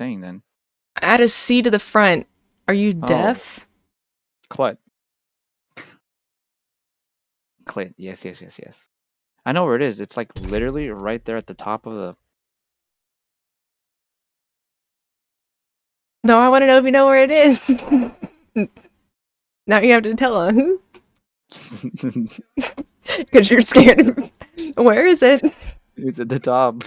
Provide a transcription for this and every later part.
saying then? Add a C to the front. Are you deaf? Clut. Clit. Yes. I know where it is. It's like literally right there at the top of the. No, I want to know if you know where it is. Now you have to tell us. Because you're scared. Where is it? It's at the top.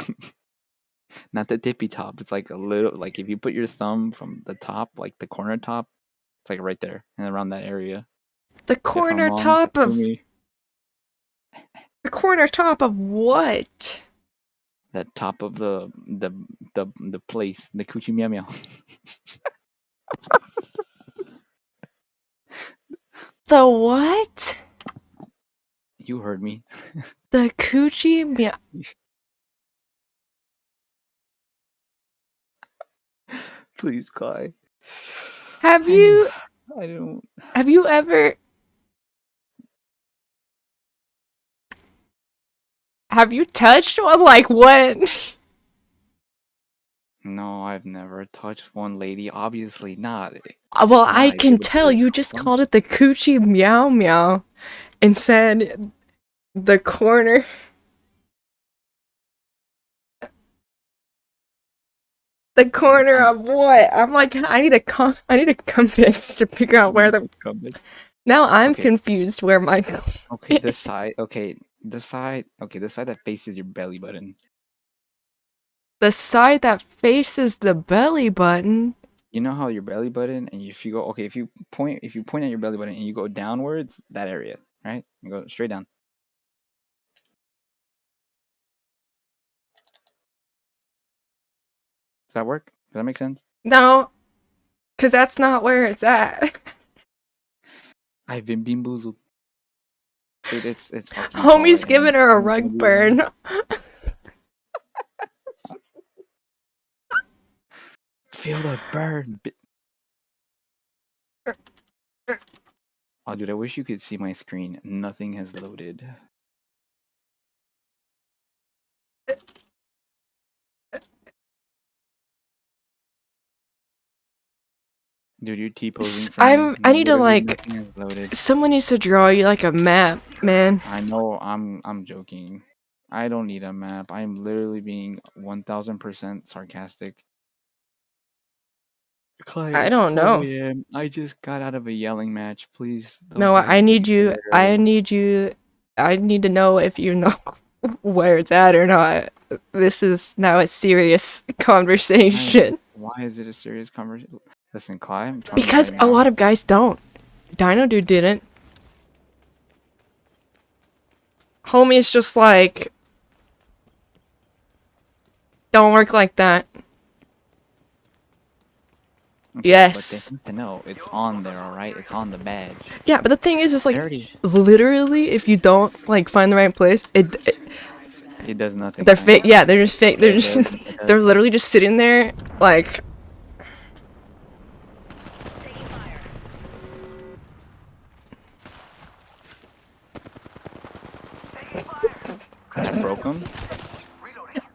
Not the tippy top. It's like a little, like if you put your thumb from the top, like the corner top, it's like right there and around that area. The If I'm corner wrong, top sue of. me. The corner top of what? The top of the place, the coochie meow meow. The what? You heard me. The coochie meow. Please, Clai. Have you? I don't. Have you ever? Have you touched one? Like what? No, I've never touched one, lady. Obviously not. Well, It's I not can ideal tell for a you just couple. called it the coochie meow meow and said the corner. The corner of what? I'm like, I need a compass to figure out where the. Compass. Now I'm Okay. confused where my. Okay, this side. Okay, this side. Okay, this side that faces your belly button. The side that faces the belly button. You know how your belly button, and if you go, okay, if you point at your belly button and you go downwards, that area, right? You go straight down. Does that work? Does that make sense? No, because that's not where it's at. I've been bamboozled. It's fucking Homie's falling, and giving her a I'm gonna rug be wrong. burn. Feel the burn. Oh, dude, I wish you could see my screen. Nothing has loaded. Dude, you're T-posing for me. I need to Literally like. nothing has loaded. Someone needs to draw you like a map, man. I know I'm joking. I don't need a map. I'm literally being 1000% sarcastic. Clay, I it's don't know. 12 a.m. I just got out of a yelling match. Please don't No, tell me I to go need to you. bed I early. need you. I need to know if you know where it's at or not. This is now a serious conversation. Why is it a serious conversation? Listen, Clay, I'm trying to Because right a now. lot of guys don't. Dino Dude didn't. Homie is just like, don't work like that. Okay, Yes. but they need to know it's on there, alright? It's on the badge. Yeah, but the thing is like, Already. literally, if you don't like find the right place, It does nothing. they're I fake. know. Yeah, they're just fake. They're It just, does- it they're does. literally just sitting there, like. Broke him?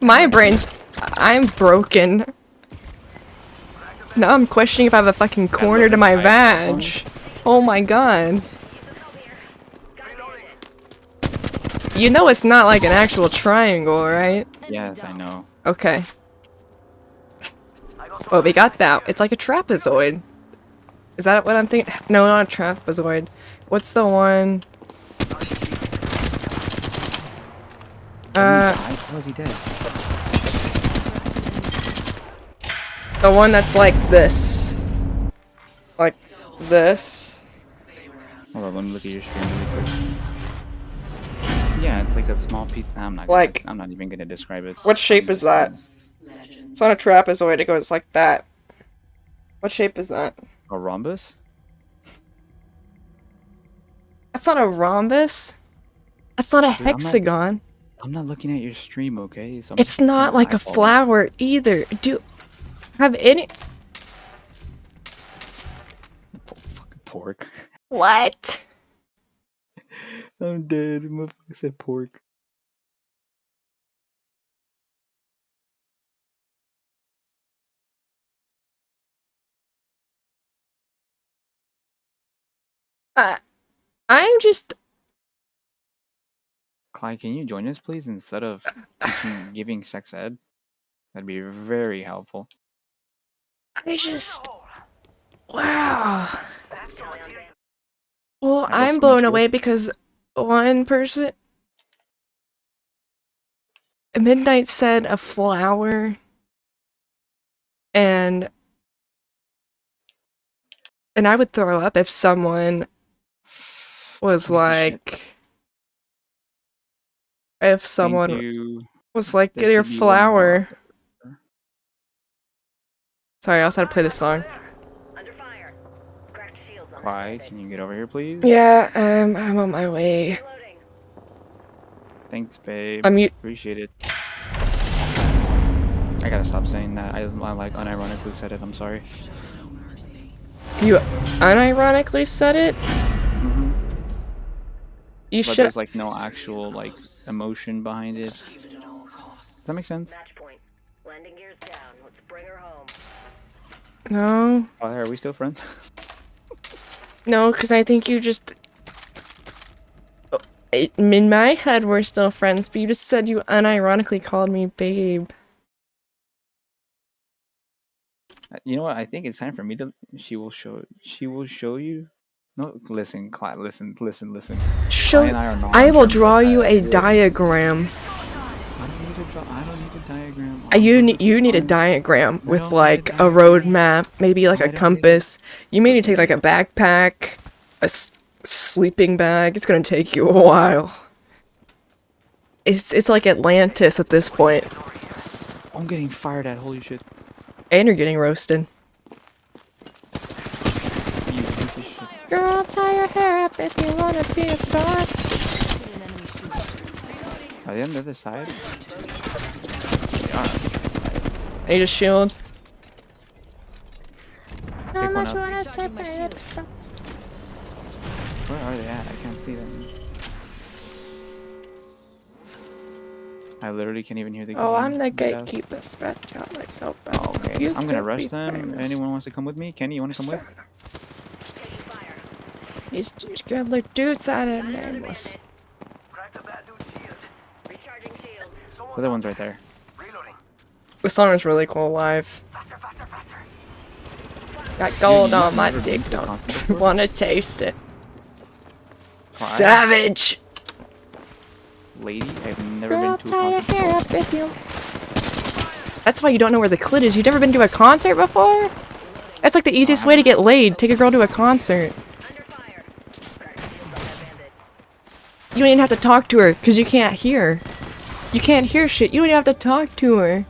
My brain's. I'm broken. Now I'm questioning if I have a fucking corner to my vag. Oh my god. You know it's not like an actual triangle, right? Yes, I know. Okay. Well, we got that. It's like a trapezoid. Is that what I'm thinking? No, not a trapezoid. What's the one? How is he dead? The one that's like this. Like this. Hold on, let me look at your stream really quick. Yeah, it's like a small piece. I'm not. Like- I'm not even gonna describe it. What shape is that? It's not a trapezoid, it goes like that. What shape is that? A rhombus? That's not a rhombus. That's not a Dude, hexagon. I'm not looking at your stream, okay? So It's not like a flower either. Do have any Fucking pork. what? I'm dead. Motherfucker said pork. I'm just. Clay, can you join us, please, instead of giving sex ed? That'd be very helpful. I just. Wow. Well, I got I'm so blown much away good. because one person. Midnight said a flower. And I would throw up if someone was Piece of shit. like. If Thank someone you. was like, There get your should be one more. flower. Sorry, I also had to play this song. Clay, can you get over here, please? Yeah, I'm on my way. Thanks, babe. I'm Appreciate it. I gotta stop saying that. I like unironically said it. I'm sorry. You unironically said it? Mm-hmm. You But should. there's like no actual like emotion behind it. Does that make sense? No. Oh, are we still friends? No, because I think you just. In my head, we're still friends, but you just said you unironically called me babe. You know what? I think it's time for me to. She will show. She will show you. No, listen, Clay. Listen. Show. Clay and I are not I on will terms draw like you that. a diagram. I don't need to draw. I don't need a diagram. You need a diagram with don't like need a a road map, maybe like I a don't need compass. You may need to take Listen. like a backpack, sleeping bag. It's gonna take you a while. It's like Atlantis at this point, I'm getting fired at. Holy shit! and you're getting roasted. You piece of shit. Girl, tie your hair up if you wanna be a star. Are they on the other side? They are on the other side. I need a shield. Pick one up. Where are they at? I can't see them. I literally can't even hear the game. Oh, I'm the Yeah. gatekeeper. Spread out myself. Oh, okay. I'm gonna rush them. Anyone wants to come with me? Kenny, you want to come with? These together dudes out of nameless. The other one's right there. The song is really cool live. Got gold on my never dick, been to a don't concert before? wanna taste it. Savage! Lady, I've never Girl, been to a tie your concert hair before. up if you. That's why you don't know where the clit is. You've never been to a concert before? That's like the easiest way to get laid. Take a girl to a concert. You don't even have to talk to her, because you can't hear. You can't hear shit. You don't even have to talk to her.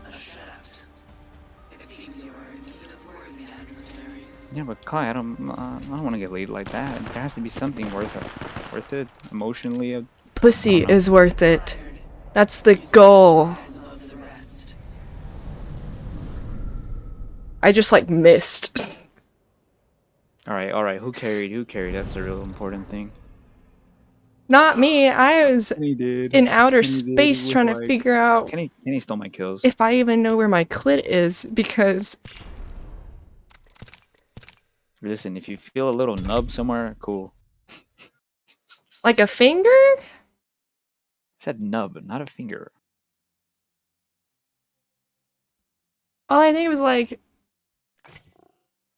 Yeah, but Clay, I don't want to get laid like that. There has to be something worth it emotionally. Pussy is worth it. That's the goal. I just like missed. All right. Who carried? That's the real important thing. Not me. I was Kenny did. in outer Kenny did space with, trying to like- figure out Kenny stole my kills. if I even know where my clit is, because Listen, if you feel a little nub somewhere, cool. like a finger? I said nub, not a finger. All I think was like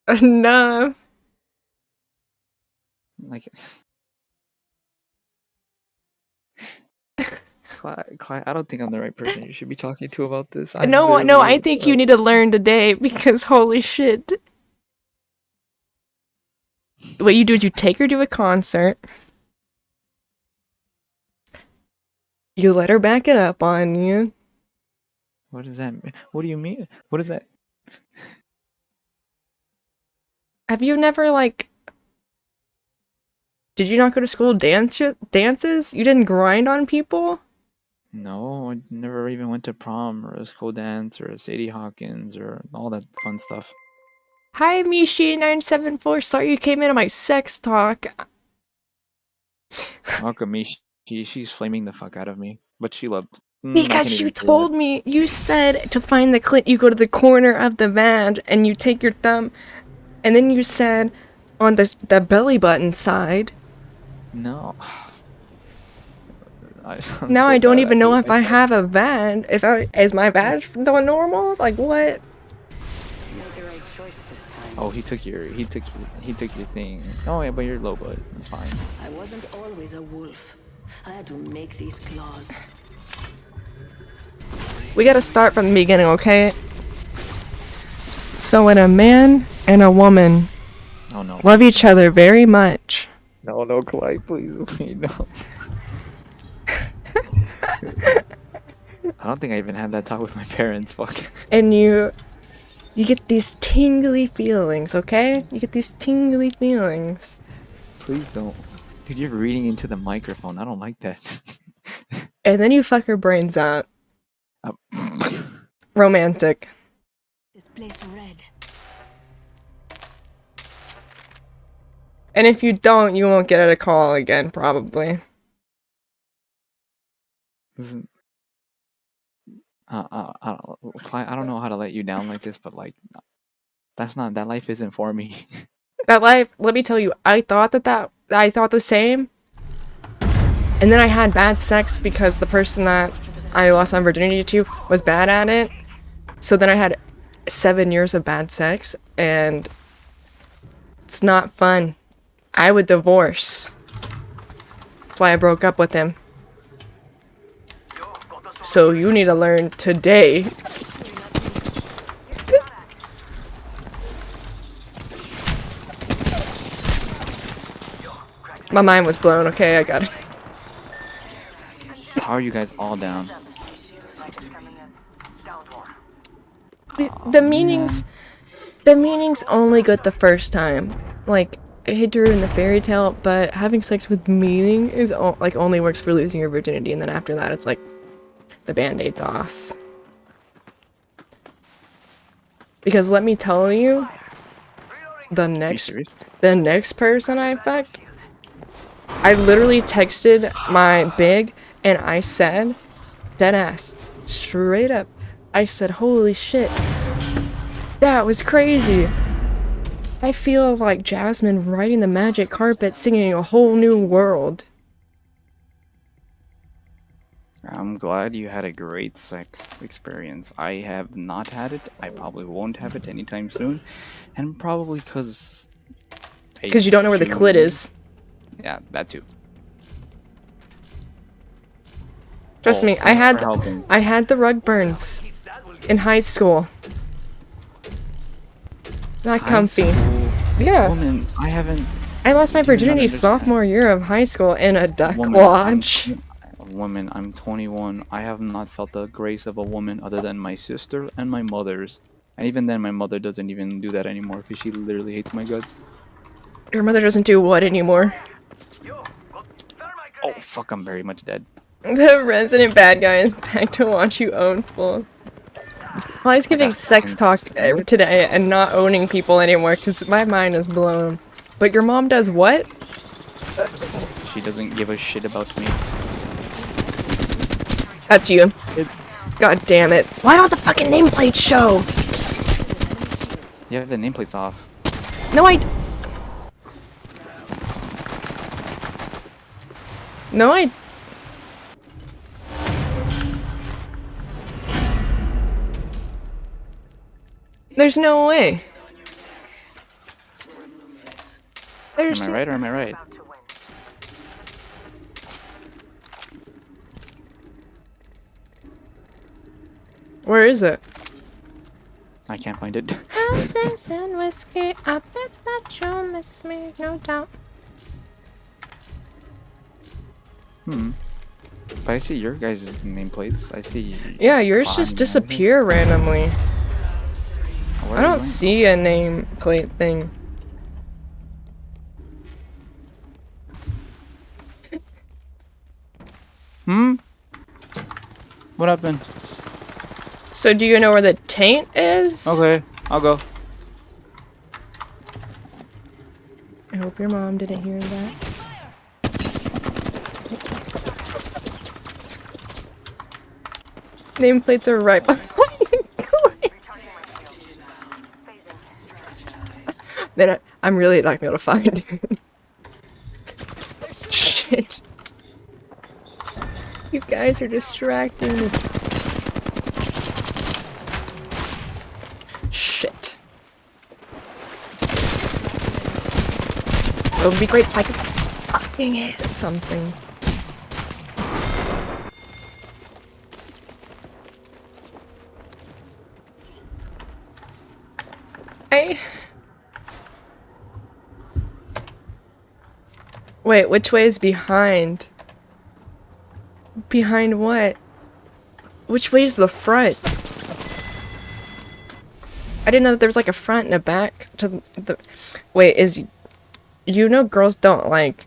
enough. Like, Clay, I don't think I'm the right person you should be talking to about this. No, I think you need to learn today because holy shit. What you do is you take her to a concert. You let her back it up on you. What does that mean? What do you mean? What is that? Have you never like? Did you not go to school dances? You didn't grind on people? No, I never even went to prom or a school dance or a Sadie Hawkins or all that fun stuff. Hi, Mishi974. Sorry you came into my sex talk. Welcome me. She's flaming the fuck out of me, but she loved. Because you told me, you said to find the clit, you go to the corner of the van and you take your thumb, and then you said on the belly button side, No. I'm Now so I don't bad even at know it. if I have a badge. Is my badge the normal? Like what? Made the right choice this time. Oh, he took your thing. Oh yeah, but you're low, bud. That's fine. I wasn't always a wolf. I had to make these claws. We gotta start from the beginning, okay? So when a man and a woman Oh no. love each other very much, No, no, Clay, please, please, no. I don't think I even had that talk with my parents. Fuck. and you get these tingly feelings, okay? You get these tingly feelings. Please don't. Dude, you're reading into the microphone. I don't like that. And then you fuck her brains out. Um, Romantic. This place red. And if you don't, you won't get a call again, probably. Listen, I don't know how to let you down like this, but like, that life isn't for me. That life, let me tell you, I thought the same. And then I had bad sex because the person that I lost my virginity to was bad at it. So then I had 7 years of bad sex, and it's not fun. I would divorce. That's why I broke up with him. So you need to learn today. My mind was blown, okay, I got it. How are you guys all down? The meaning's only good the first time. Like, I hate to ruin the fairy tale, but having sex with meaning is like only works for losing your virginity, and then after that it's like the band-aid's off. Because let me tell you, the Are you next serious? person I fucked, I literally texted my big and I said, dead ass, straight up, I said, holy shit, that was crazy. I feel like Jasmine riding the magic carpet singing a whole new world. I'm glad you had a great sex experience. I have not had it. I probably won't have it anytime soon. And probably because Because you don't know where the clit is. Yeah, that too. Trust Oh, me, thanks for helping. I had the rug burns in high school. Not High comfy. school- Yeah. Woman, I haven't. I lost my do you not virginity understand? sophomore year of high school in a duck Woman, lodge. Woman, I'm 21. I have not felt the grace of a woman other than my sister and my mother's. And even then, my mother doesn't even do that anymore because she literally hates my guts. Your mother doesn't do what anymore? Oh, fuck, I'm very much dead. The resident bad guy is back to watch you own full. Well, I was giving got sex talk today and not owning people anymore because my mind is blown. But your mom does what? She doesn't give a shit about me. That's you. God damn it. Why don't the fucking nameplate show? You have the nameplates off. No, No, I... There's no way. There's... Am I right or am I right? Where is it? I can't find it. Roses and whiskey, I bet that you'll miss me, no doubt. But I see your guys' nameplates. I see. Yeah, yours Clai just and disappear randomly. everything. Where I are you don't going? see a nameplate thing. What happened? So do you know where the taint is? Okay, I'll go. I hope your mom didn't hear that. Nameplates are right behind the Clay. Then I'm really not gonna be able to find it. shit. You guys are distracting me. Shit. It would be great if I could fucking hit something. Wait, which way is behind? Behind what? Which way is the front? I didn't know that there was like a front and a back to the... Wait, is... You know girls don't like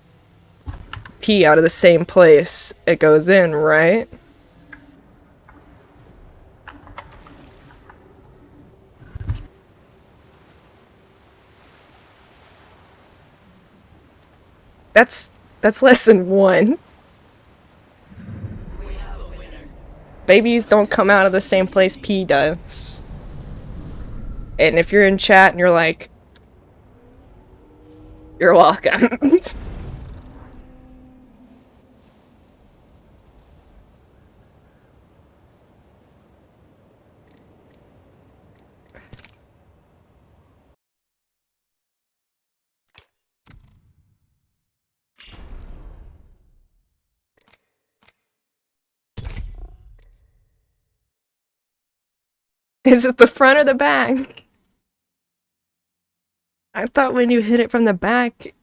pee out of the same place it goes in, right? That's lesson 1. Babies don't come out of the same place pee does. And if you're in chat and you're like, you're welcome. Is it the front or the back? I thought when you hit it from the back...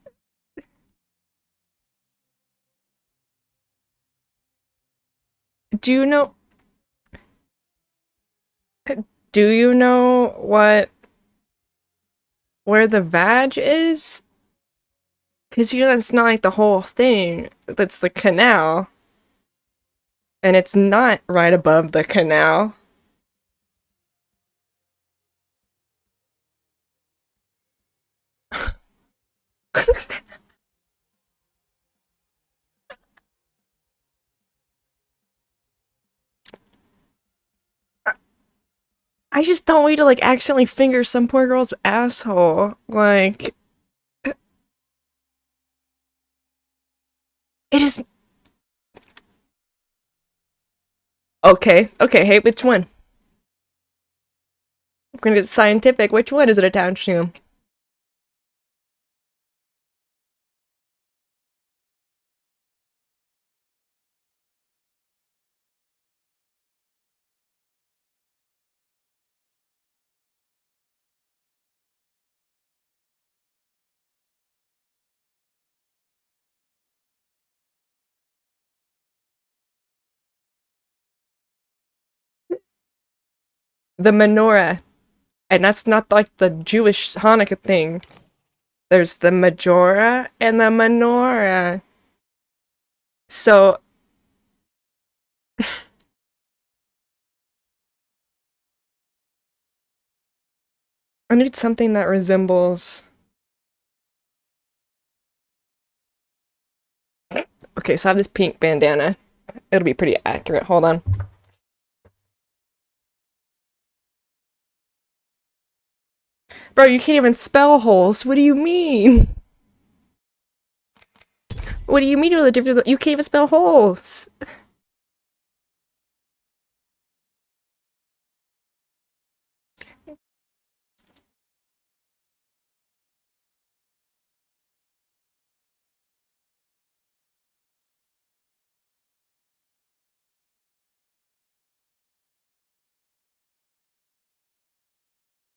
Do you know... Do you know what... where the vag is? Because you know that's not like the whole thing. That's the canal. And it's not right above the canal. I just don't want you to like accidentally finger some poor girl's asshole. Like... It is... Okay, hey, which one? I'm gonna get scientific. Which one is it attached to? The menorah. And that's not like the Jewish Hanukkah thing. There's the majora and the menorah. So... I need something that resembles... Okay, so I have this pink bandana. It'll be pretty accurate. Hold on. Bro, you can't even spell holes. What do you mean? What do you mean? The difference? You can't even spell holes.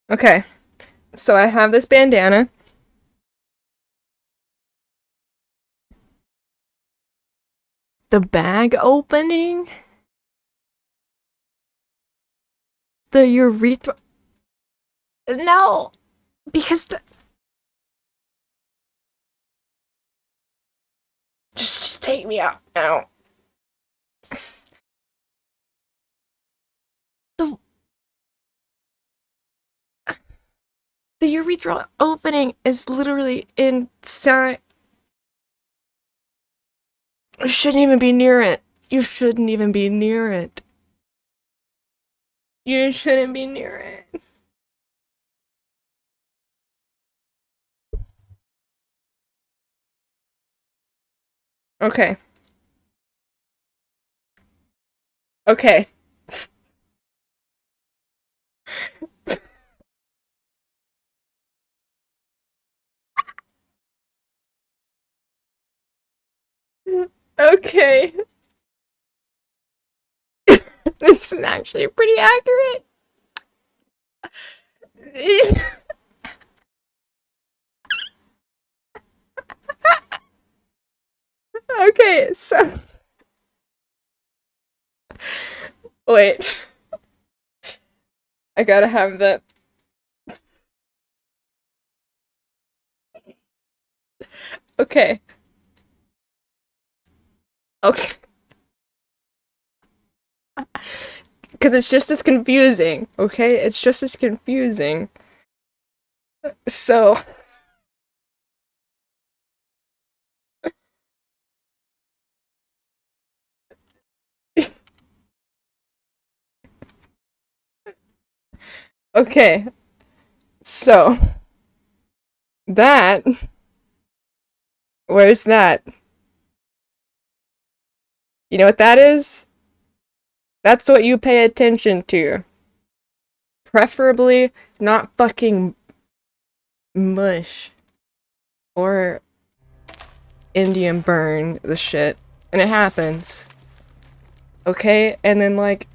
Okay, so I have this bandana. The bag opening? The urethra... No! Because the... Just take me out now. The urethral opening is literally inside. You shouldn't even be near it. You shouldn't even be near it. You shouldn't be near it. Okay. Okay. Okay. This is actually pretty accurate. Okay, so wait. I gotta have that. Okay. Okay. Because it's just as confusing, okay? It's just as confusing. So. Okay. So. That. Where's that? You know what that is? That's what you pay attention to. Preferably not fucking mush. Or Indian burn the shit. And it happens. Okay? And then like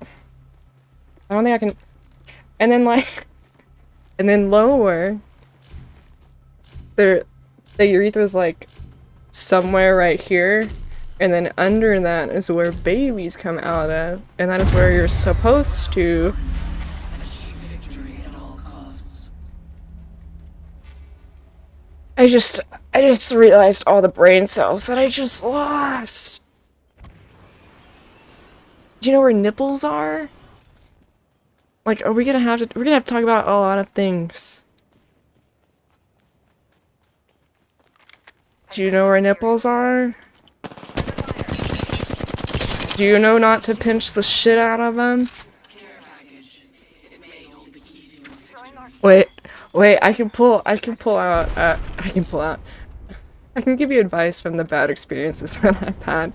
I don't think I can and then like and then lower the urethra's like somewhere right here. And then under that is where babies come out of. And that is where you're supposed to I just realized all the brain cells that I just lost. Do you know where nipples are? Like, we're gonna have to talk about a lot of things. Do you know where nipples are? Do you know not to pinch the shit out of them? Wait, I can pull out, I can give you advice from the bad experiences that I've had.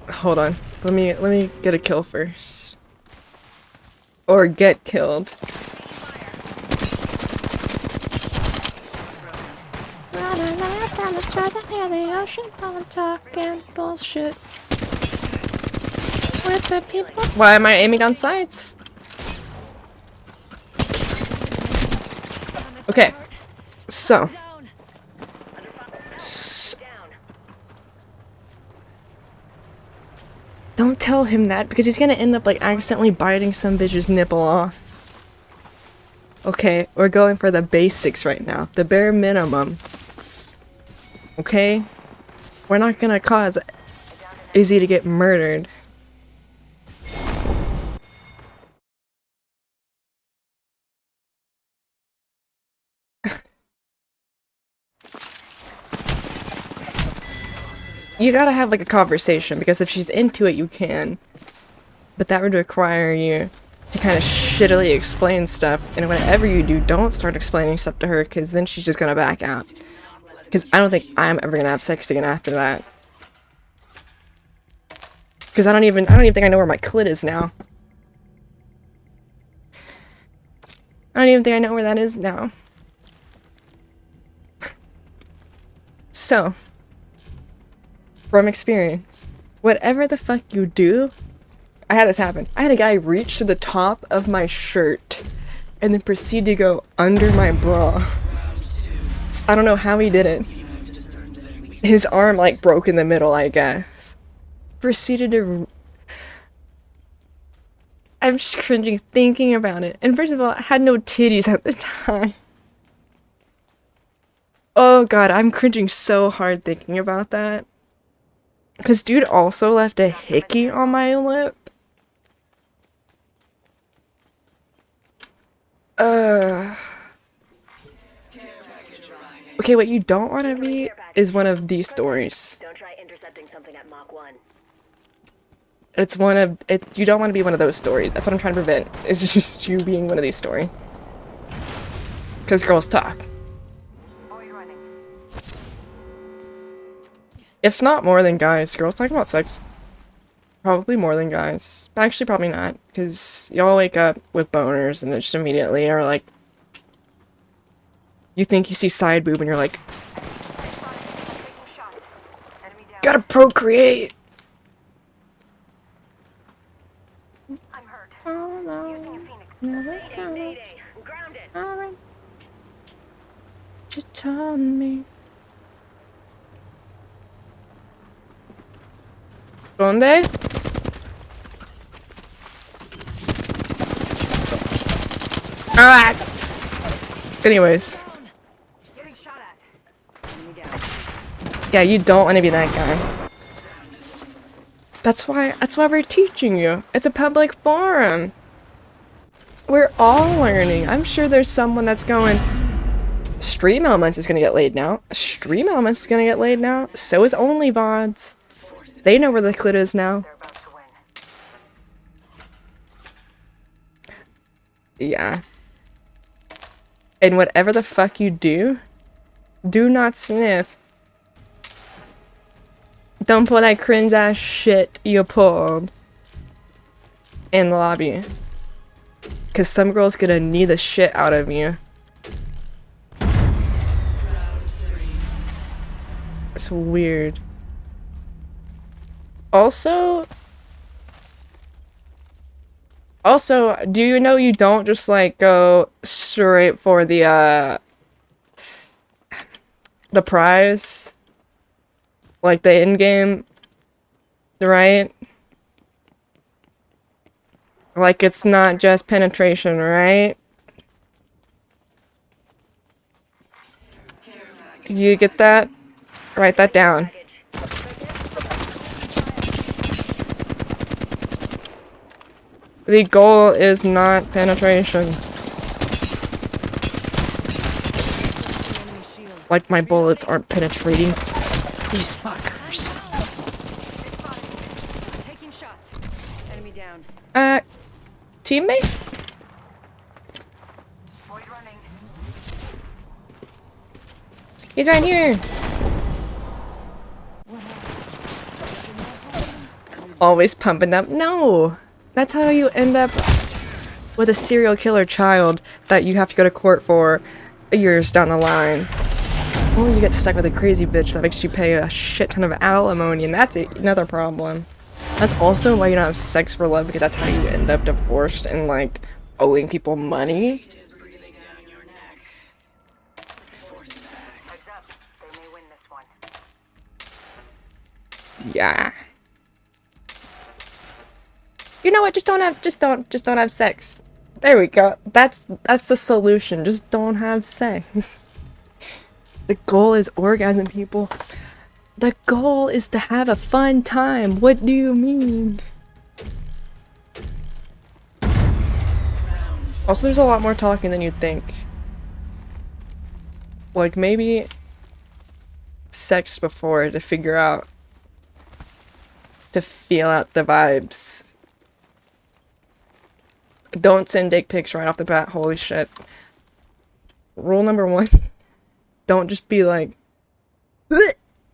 Hold on, let me get a kill first. Or get killed. Running up down the stars, I hear the ocean, I'm talking bullshit. With the people. Why am I aiming on sights? Okay, so. Don't tell him that because he's gonna end up like accidentally biting some bitch's nipple off. Okay, we're going for the basics right now, the bare minimum. Okay? We're not gonna cause Izzy to get murdered. You gotta have like a conversation because if she's into it, you can. But that would require you to kind of shittily explain stuff, and whatever you do, don't start explaining stuff to her because then she's just gonna back out. Because I don't think I'm ever gonna have sex again after that. Because I don't even think I know where my clit is now. I don't even think I know where that is now. So, from experience, whatever the fuck you do, I had this happen. I had a guy reach to the top of my shirt and then proceed to go under my bra. I don't know how he did it. His arm like broke in the middle, I guess. Proceeded to... I'm just cringing thinking about it. And first of all, I had no titties at the time. Oh god, I'm cringing so hard thinking about that. Cause dude also left a hickey on my lip. Okay, what you don't want to be is one of these stories. Don't try intercepting something at Mach 1. It's one of you don't want to be one of those stories. That's what I'm trying to prevent. It's just you being one of these stories. Cause girls talk. If not more than guys. Girls talking about sex. Probably more than guys. Actually, probably not. Because y'all wake up with boners and it just immediately are like... You think you see side boob and you're like... Gotta procreate! I'm hurt. Oh no. Using a phoenix. Mayday. Grounded. Alright. Just tell me. ¿Dónde? Alright. Anyways. Getting shot at. Enemy down. Yeah, you don't want to be that guy. That's why we're teaching you. It's a public forum. We're all learning. I'm sure there's someone that's going, Stream Elements is gonna get laid now. Stream Elements is gonna get laid now. So is Only VODs. They know where the clit is now. They're about to win. Yeah. And whatever the fuck you do not sniff. Don't pull that cringe ass shit you pulled in the lobby. Cause some girl's gonna knee the shit out of you. It's weird. Also, do you know you don't just like go straight for the prize? Like the in-game, right? Like it's not just penetration, right? You get that? Write that down. The goal is not penetration. Like my bullets aren't penetrating these fuckers. Taking shots. Enemy down. Teammate? Void running. He's right here. Always pumping up. No. That's how you end up with a serial killer child that you have to go to court for years down the line. Or you get stuck with a crazy bitch that makes you pay a shit ton of alimony, and that's another problem. That's also why you don't have sex for love, because that's how you end up divorced and, like, owing people money. Heads up. They may win this one. Yeah. You know what? Just don't have sex. There we go. That's the solution. Just don't have sex. The goal is orgasm, people. The goal is to have a fun time. What do you mean? Also, there's a lot more talking than you'd think. Like, maybe sex before to figure out, to feel out the vibes. Don't send dick pics right off the bat. Holy shit. Rule number 1. Don't just be like... Picked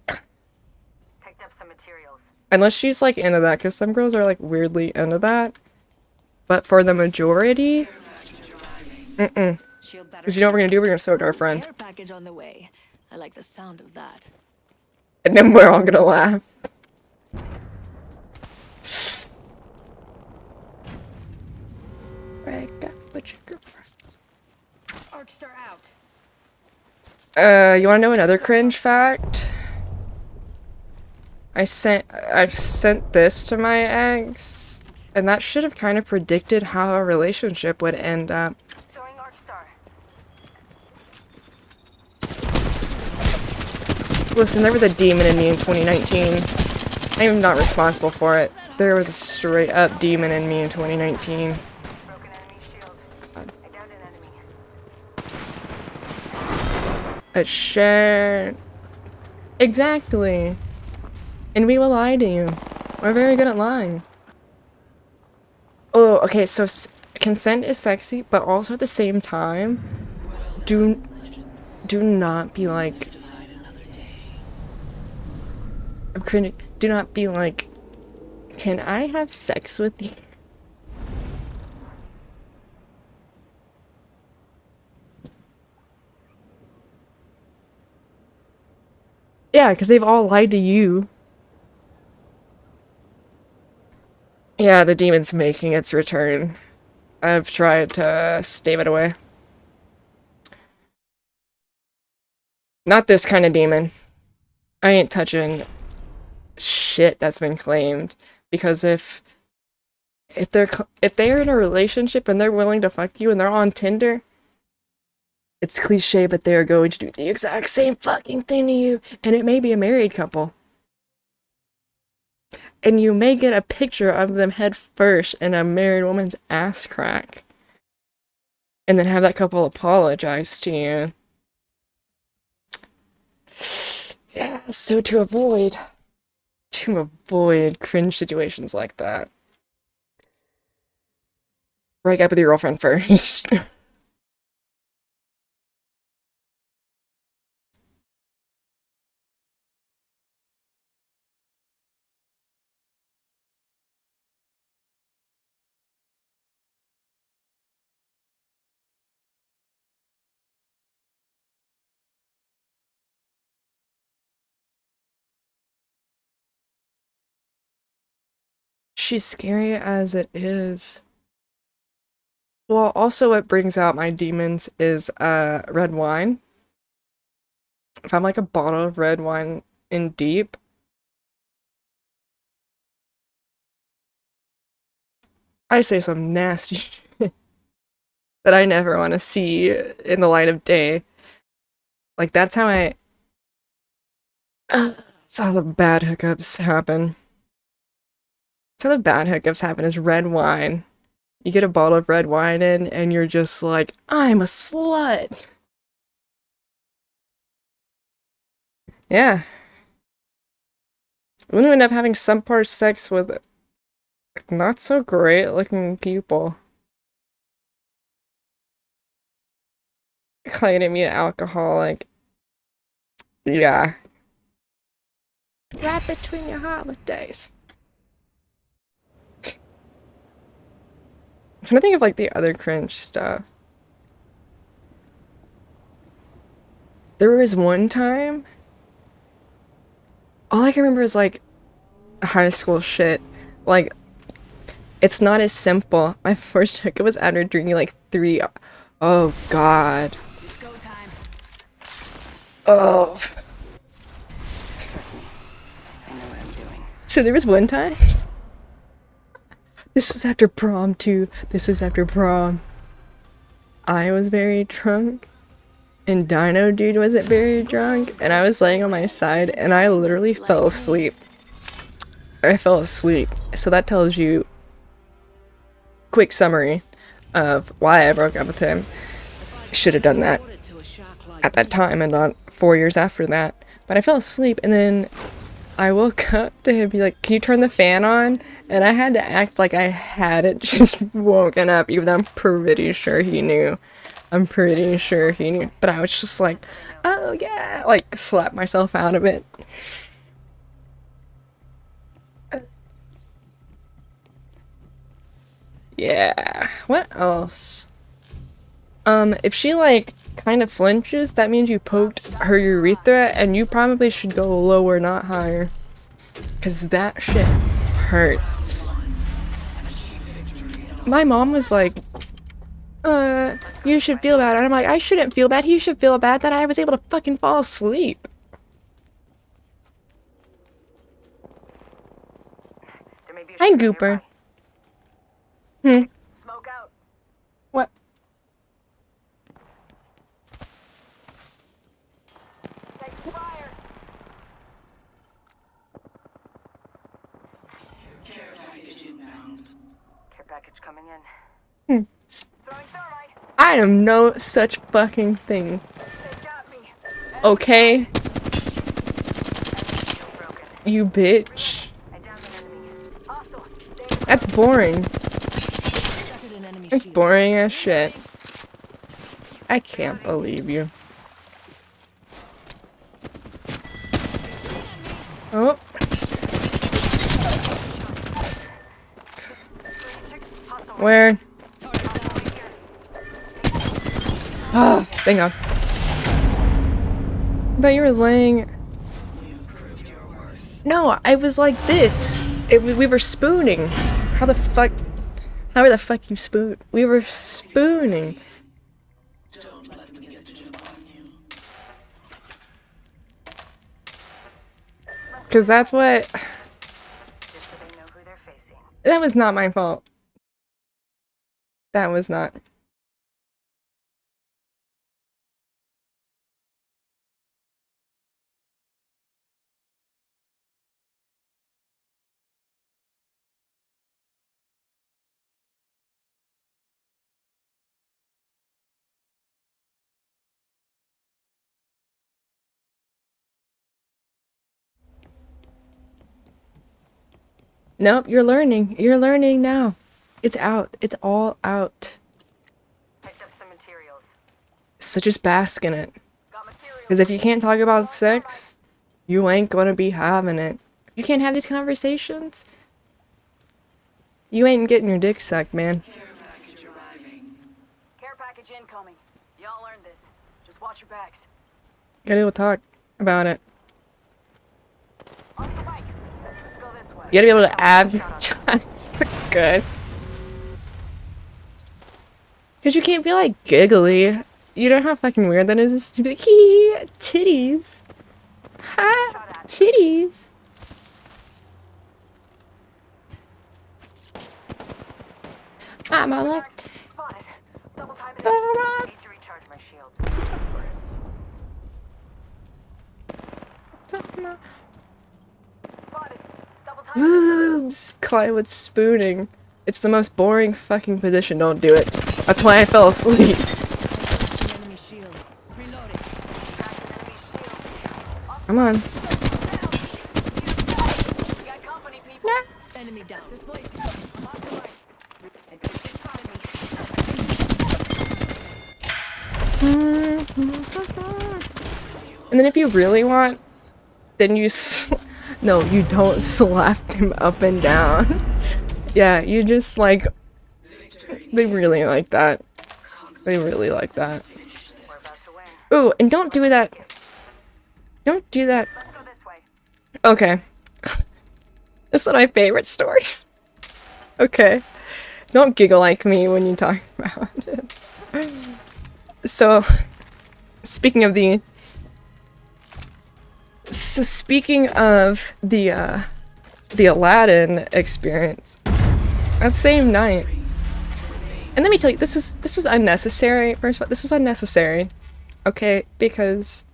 up some materials. Unless she's like into that, because some girls are like weirdly into that. But for the majority... Because you know what we're gonna do? We're gonna show it to our friend. Care package on the way. I like the sound of that. And then we're all gonna laugh. Break up with your girlfriends. Arcstar out. You wanna know another cringe fact? I sent this to my ex, and that should have kind of predicted how our relationship would end up. Throwing Arcstar. Listen, there was a demon in me in 2019. I am not responsible for it. There was a straight up demon in me in 2019. Broken enemy shield. I downed an enemy. A shit. Exactly. And we will lie to you. We're very good at lying. Oh, okay, so consent is sexy, but also at the same time, do not be like... I'm cringing. Do not be like, can I have sex with you? Yeah, because they've all lied to you. Yeah, the demon's making its return. I've tried to stave it away. Not this kind of demon. I ain't touching shit that's been claimed. Because if they're in a relationship and they're willing to fuck you and they're on Tinder, it's cliche, but they're going to do the exact same fucking thing to you, and it may be a married couple. And you may get a picture of them head first in a married woman's ass crack. And then have that couple apologize to you. Yeah, so to avoid cringe situations like that, break up with your girlfriend first. She's scary as it is. Well, also what brings out my demons is red wine. If I'm like a bottle of red wine in deep, I say some nasty shit that I never want to see in the light of day. Like, that's how that's how the bad hookups happen. That's how the bad hookups happen, is red wine. You get a bottle of red wine in, and you're just like, I'm a slut. Yeah. I'm gonna end up having some part sex with not so great looking people. Claiming me an alcoholic. Yeah. Right between your holidays. I'm trying to think of like the other cringe stuff. There was one time, all I can remember is like high school shit. Like, it's not as simple. My first hookup was after drinking like 3. Oh god. It's go time. Oh. Trust me. I know what I'm doing. So there was one time. This was after prom too. This was after prom. I was very drunk. And Dino Dude wasn't very drunk. And I was laying on my side and I literally fell asleep. I fell asleep. So that tells you quick summary of why I broke up with him. Should have done that at that time and not 4 years after that. But I fell asleep and then I woke up to him be like, can you turn the fan on? And I had to act like I hadn't just woken up, even though I'm pretty sure he knew. I'm pretty sure he knew. But I was just like, oh yeah, like slap myself out of it. Yeah. What else? If she like kind of flinches, that means you poked her urethra and you probably should go lower, not higher. 'Cause that shit hurts. My mom was like, you should feel bad. And I'm like, I shouldn't feel bad. He should feel bad that I was able to fucking fall asleep. There may be a Hi, shooter Gooper. nearby. Smoke out. What? Take fire. Care package coming in. Throwing thermite. I am no such fucking thing. They got me. Okay, Broken. you bitch. I downed an enemy. Hostile. Stay That's boring. Spotted an enemy It's shield. boring as shit. I can't believe you. Oh, Where? Oh, thank God. I thought you were laying. No, I was like this. We were spooning. How the fuck? How the fuck you spoon? We were spooning. Cause that's what. Just so they know who they're facing. That was not my fault. That was not. Nope, you're learning. You're learning now. It's out. It's all out. Picked up some materials. So just bask in it. Got materials. Because if you can't talk about sex, you ain't gonna be having it. You can't have these conversations. You ain't getting your dick sucked, man. Care package arriving. Care package incoming. Y'all earned this. Just watch your backs. Gotta go talk about it. Let's go bike. Let's go this way. You gotta be able to advertise the goods. Cause you can't be like giggly. You know how fucking weird that is to be like, hee, titties. Ha, titties. I'm a left. Spotted. Double time it. Ah. Need to recharge my shields. Spotted. Double time it. Boobs. Clay with spooning. It's the most boring fucking position. Don't do it. That's why I fell asleep. Enemy shield. Reloading. Cracked an enemy shield. Come on. We got company, people. Enemy down. Displacing. I'm off the right. And then if you really want, then you no, you don't slap him up and down. Yeah, you just like, they really like that. They really like that. We're about to win. Ooh, and don't do that. Don't do that. Let's go this way. Okay. This is one of my favorite stories. Okay. Don't giggle like me when you talk about it. So, speaking of the Aladdin experience, that same night, and let me tell you, this was unnecessary. First of all, this was unnecessary, okay? Because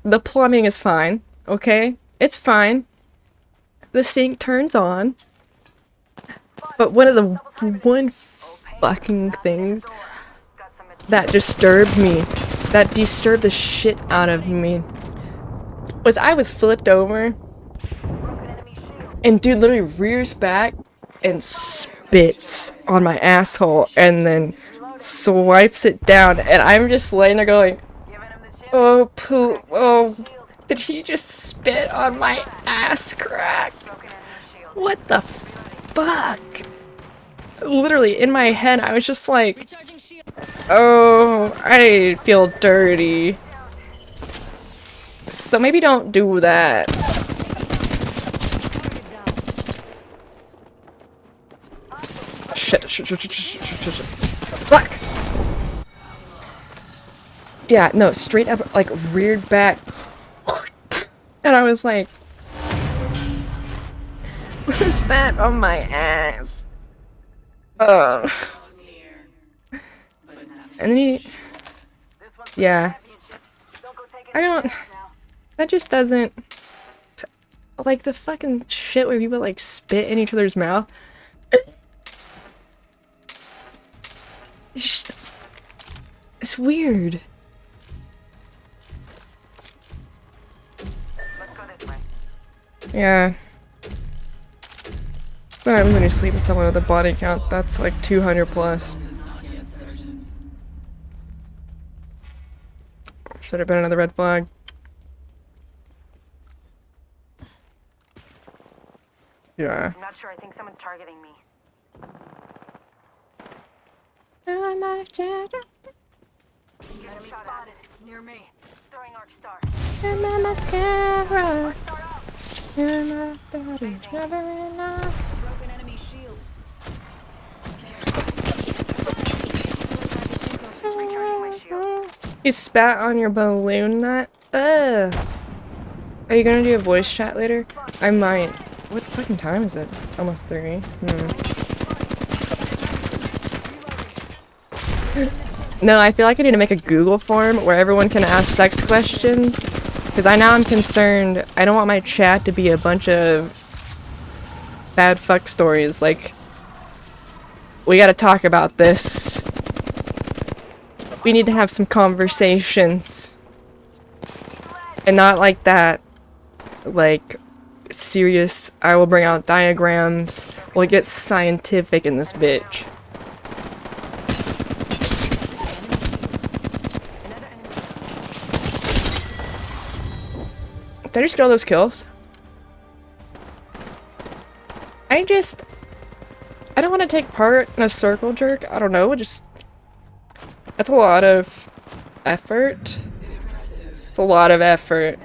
the plumbing is fine, okay? It's fine. The sink turns on, but one fucking things Got some materials. that disturbed the shit out of me, was I was flipped over, Broken enemy shield. and dude literally rears back and spits on my asshole, and then swipes it down, and I'm just laying there going, Giving him the shield. oh, did he just spit on my ass crack? Broken enemy shield. What the fuck? Literally, in my head, I was just like, Recharging shield. oh, I feel dirty. So maybe don't do that. Shit. Fuck. Yeah, no, straight up, like, reared back. And I was like, what is that on my ass? And then he, This one's for yeah, the championship. Don't go taking I don't, any now. that just doesn't, like, the fucking shit where people, like, spit in each other's mouth. It's just, it's weird. Let's go this way. Yeah. So what happens when you sleep with someone with a body count that's like 200 plus. Is not yet certain. Should have been another red flag. Yeah. I'm not sure. I think someone's targeting me. Enemy spotted. Near me. Throwing arc star. You're my mascara. Star out. You're my body. Never enough. Broken enemy shield. Recharging my shield. You spat on your balloon nut? Ugh. Are you gonna do a voice chat later? I might. What fucking time is it? It's almost 3. No, I feel like I need to make a Google form where everyone can ask sex questions. Because I'm concerned. I don't want my chat to be a bunch of bad fuck stories. Like, we gotta talk about this. We need to have some conversations. And not like that. Like, serious, I will bring out diagrams. We'll get scientific in this bitch. Did I just get all those kills? I don't want to take part in a circle jerk. I don't know, that's a lot of effort. It's a lot of effort.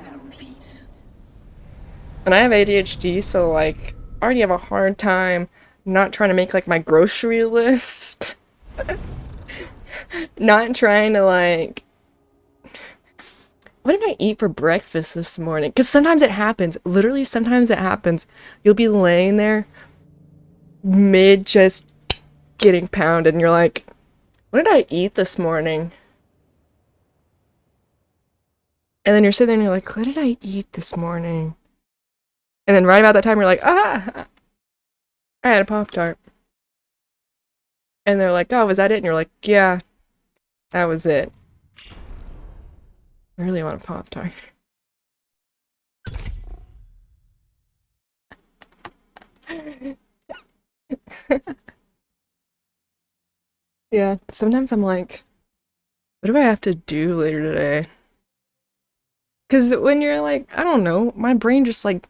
And I have ADHD, so like, I already have a hard time not trying to make like my grocery list. Not trying to like, what did I eat for breakfast this morning? Because sometimes it happens. Literally, sometimes it happens. You'll be laying there, mid just getting pounded, and you're like, what did I eat this morning? And then you're sitting there and you're like, what did I eat this morning? And then right about that time, you're like, ah, I had a Pop-Tart. And they're like, oh, was that it? And you're like, yeah, that was it. I really want a Pop-Tart. Yeah, sometimes I'm like, what do I have to do later today? Because when you're like, I don't know, my brain just like,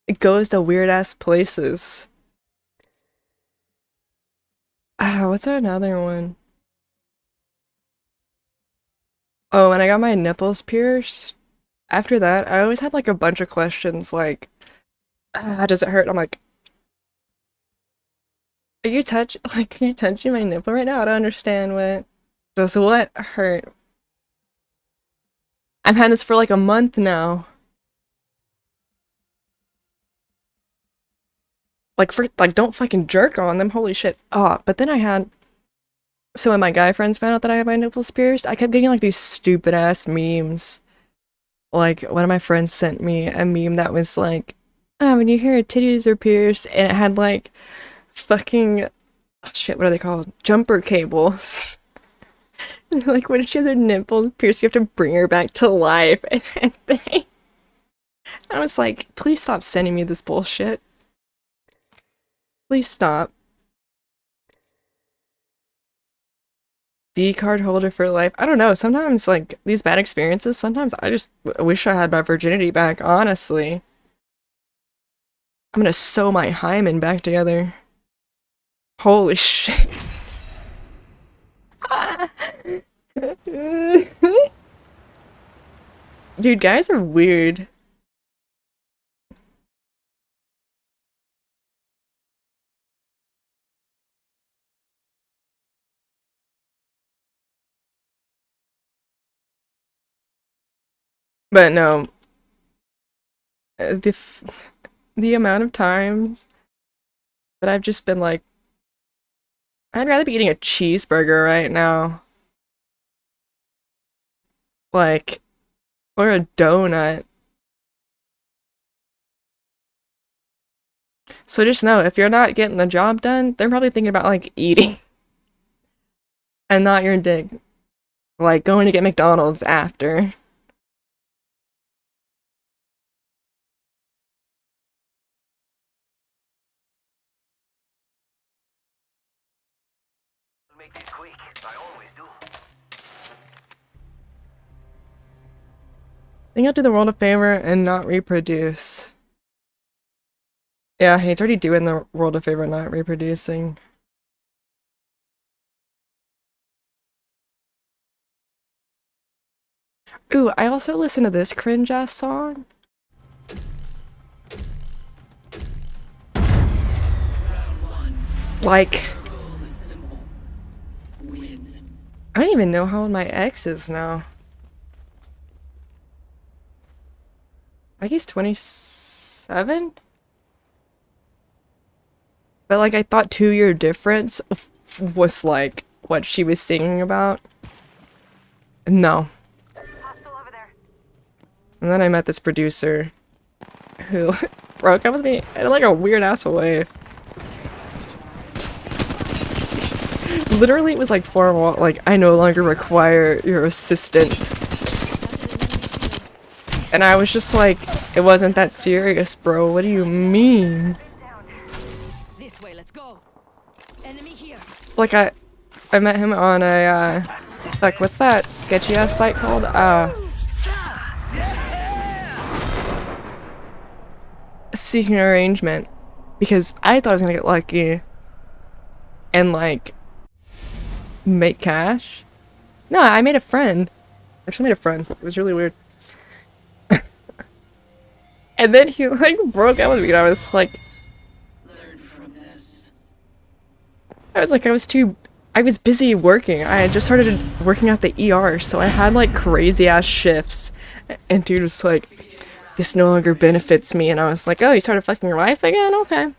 it goes to weird ass places. What's another one? Oh, when I got my nipples pierced, after that, I always had like a bunch of questions like, does it hurt? I'm like, are you touching my nipple right now? I don't understand does what hurt? I've had this for like a month now. Like, don't fucking jerk on them, holy shit. Oh, but then so when my guy friends found out that I had my nipples pierced, I kept getting like these stupid ass memes. Like, one of my friends sent me a meme that was like, oh, when you hear her titties are pierced, and it had like, fucking, oh shit, what are they called? Jumper cables. Like, when she has her nipples pierced, you have to bring her back to life, and I was like, please stop sending me this bullshit. Please stop. V-card holder for life. I don't know, sometimes, like, these bad experiences, sometimes I just wish I had my virginity back, honestly. I'm gonna sew my hymen back together. Holy shit. Dude, guys are weird. But no, the amount of times that I've just been like, I'd rather be eating a cheeseburger right now. Like, or a donut. So just know, if you're not getting the job done, they're probably thinking about, like, eating. And not your dick. Like, going to get McDonald's after. Make these quick. I always do. I think I'll do the world a favor and not reproduce. Yeah, he's already doing the world a favor and not reproducing. Ooh, I also listen to this cringe ass song. Like, I don't even know how old my ex is now. I think he's 27? But like, I thought 2-year difference was like what she was singing about. No. Hostile over there. And then I met this producer who broke up with me in like a weird ass way. Literally, it was like formal, like, I no longer require your assistance. And I was just like, it wasn't that serious, bro. What do you mean? This way, let's go. Enemy here. Like, I met him on a, like, what's that sketchy ass site called? Seeking an arrangement. Because I thought I was gonna get lucky. And, like, make cash. No, I made a friend. I actually made a friend. It was really weird. And then he, like, broke up with me, and I was like... Learn from this. I was busy working. I had just started working at the ER, so I had, like, crazy-ass shifts. And dude was like, this no longer benefits me, and I was like, oh, you started fucking your wife again? Okay.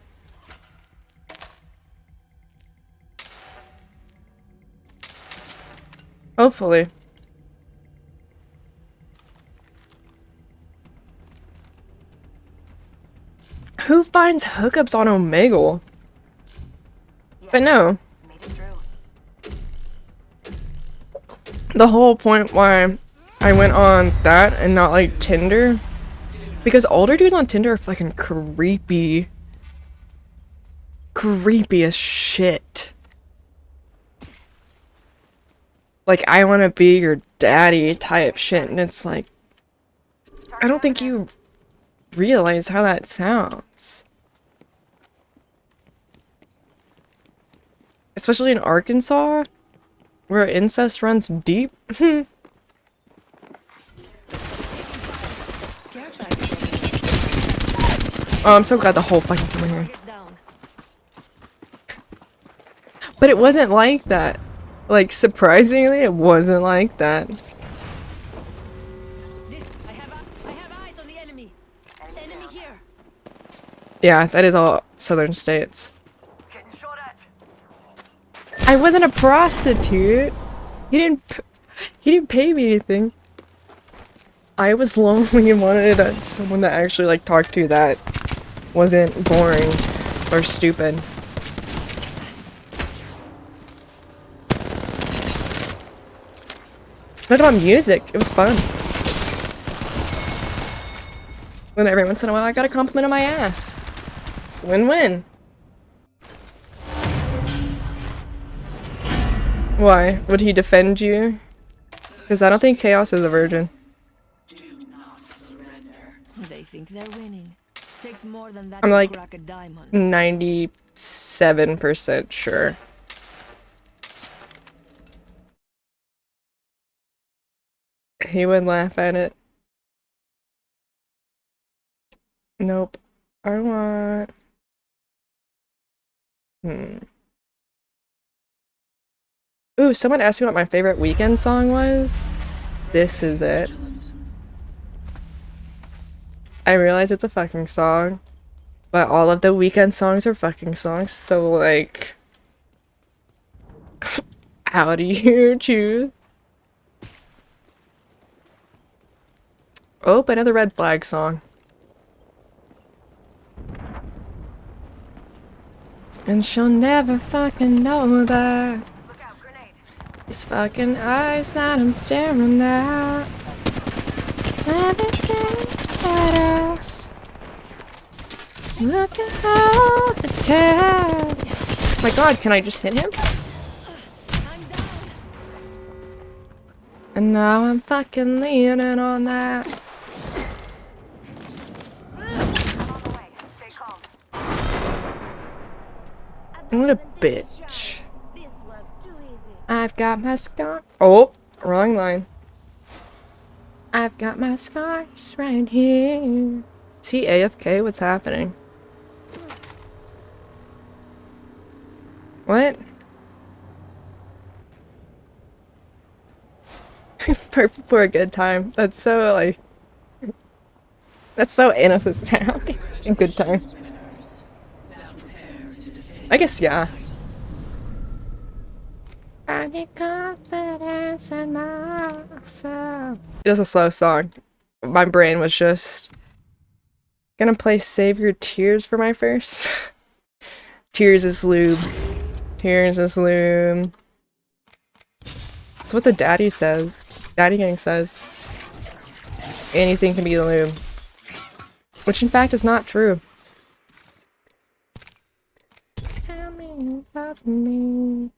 Hopefully. Who finds hookups on Omegle? But no. Made it through. The whole point why I went on that and not like Tinder, because older dudes on Tinder are fucking creepy. Creepy as shit. Like, I want to be your daddy type shit, and it's like, I don't think you realize how that sounds. Especially in Arkansas, where incest runs deep. Oh, I'm so glad the whole fucking team are here. Get down. But it wasn't like that. Like, surprisingly, it wasn't like that. I have eyes on the enemy. Enemy here. Yeah, that is all southern states. Getting shot at. I wasn't a prostitute. He didn't pay me anything. I was lonely and wanted someone to actually like talk to that wasn't boring or stupid. Not about music. It was fun. Then every once in a while, I got a compliment on my ass. Win-win. Why? Would he defend you? Because I don't think Chaos is a virgin. Do not surrender. They think they're winning. Takes more than that I'm to like crack a diamond. 97% sure. He would laugh at it. Nope. I want... Ooh, someone asked me what my favorite Weekend song was. This is it. I realize it's a fucking song, but all of the Weekend songs are fucking songs, so like... How do you choose? Oh, another Red Flag song. And she'll never fucking know that. Look out, grenade. These fucking eyes that I'm staring at. Let me see that ass. Look at all this cat. My god, can I just hit him? And now I'm fucking leaning on that. On the way. Stay calm. What a bitch. This was too easy. I've got my scar. Oh, wrong line. I've got my scars right here. Is he AFK? What's happening? What? Perfect for a good time. That's so, like... That's so innocent sounding. A good time. I guess, yeah. I need confidence in myself. It was a slow song. My brain was just... Gonna play Save Your Tears for my first. Tears is lube. Tears is lube. That's what the daddy says. Daddy gang says. Anything can be lube. Which in fact is not true. Tell me you love me.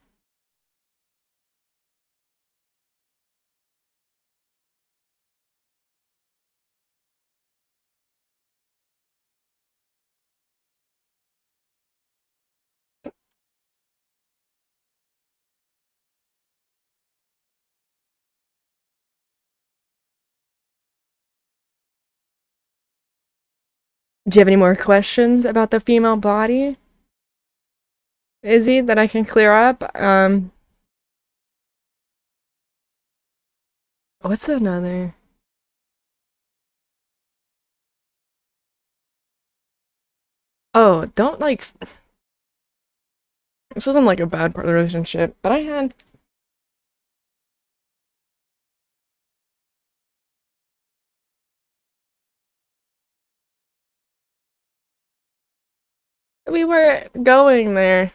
Do you have any more questions about the female body, Izzy, that I can clear up? What's another? Oh, don't like... This wasn't like a bad part of the relationship, but I had... We were going there.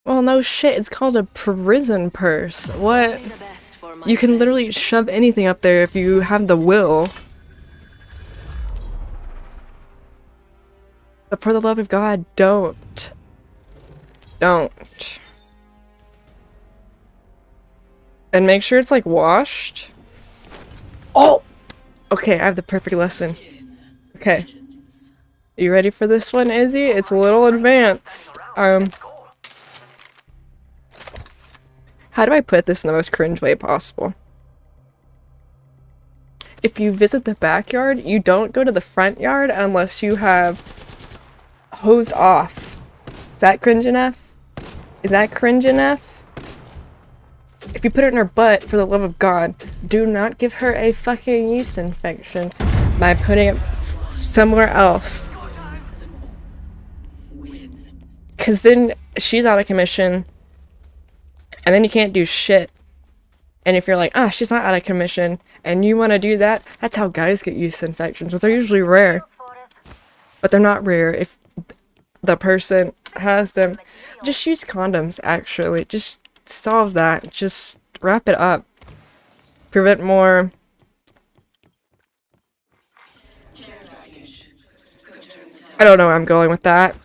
Well, no shit, it's called a prison purse. What? The best for my You can friends. literally shove anything up there if you have the will. But for the love of God, don't. Don't. And make sure it's like washed. Oh! Okay, I have the perfect lesson. Okay. You ready for this one, Izzy? It's a little advanced. How do I put this in the most cringe way possible? If you visit the backyard, you don't go to the front yard unless you have hosed off. Is that cringe enough? Is that cringe enough? If you put it in her butt, for the love of God, do not give her a fucking yeast infection by putting it somewhere else. Cause then she's out of commission, and then you can't do shit. And if you're like, ah, she's not out of commission, and you want to do that, that's how guys get yeast infections, but they're usually rare. But they're not rare if the person has them. Just use condoms, actually. Just solve that. Just wrap it up. Prevent more. I don't know where I'm going with that.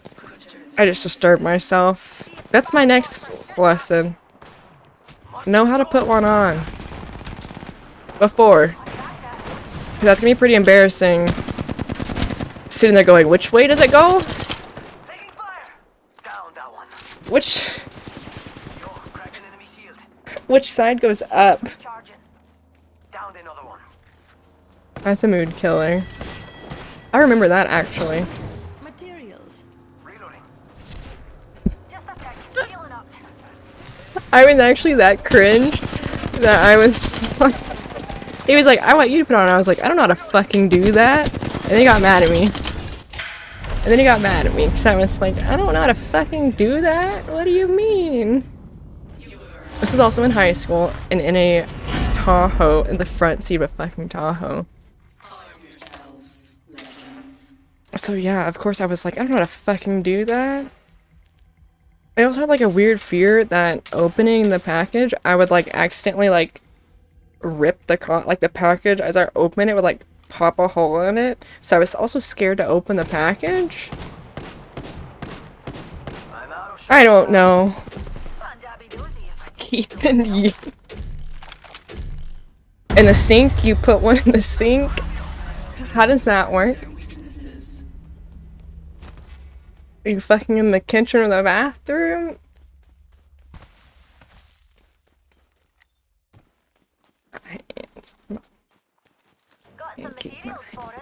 I just disturbed myself. That's my next lesson. Know how to put one on. Before. 'Cause that's gonna be pretty embarrassing. Sitting there going, which way does it go? Taking fire! Down that one. Which Yo, crack an enemy shield. which side goes up? Charging. Down another one. That's a mood killer. I remember that actually. Materials. Reloading. Just a sec. Healing up. I was actually that cringe that I was he was like, I want you to put on. I was like, I don't know how to fucking do that. And then he got mad at me. And then he got mad at me because I was like, I don't know how to fucking do that? What do you mean? This is also in high school and in a Tahoe, in the front seat of a fucking Tahoe. So yeah, of course I was like, I don't know how to fucking do that. I also had like a weird fear that opening the package, I would like accidentally like rip the the package as I open it would like pop a hole in it. So I was also scared to open the package. I'm out of I don't know. Fun dabby doozy if I Ethan, you... In the sink, you put one in the sink? How does that work? Are you fucking in the kitchen or the bathroom? That's Got Yeah, some keep materials for us.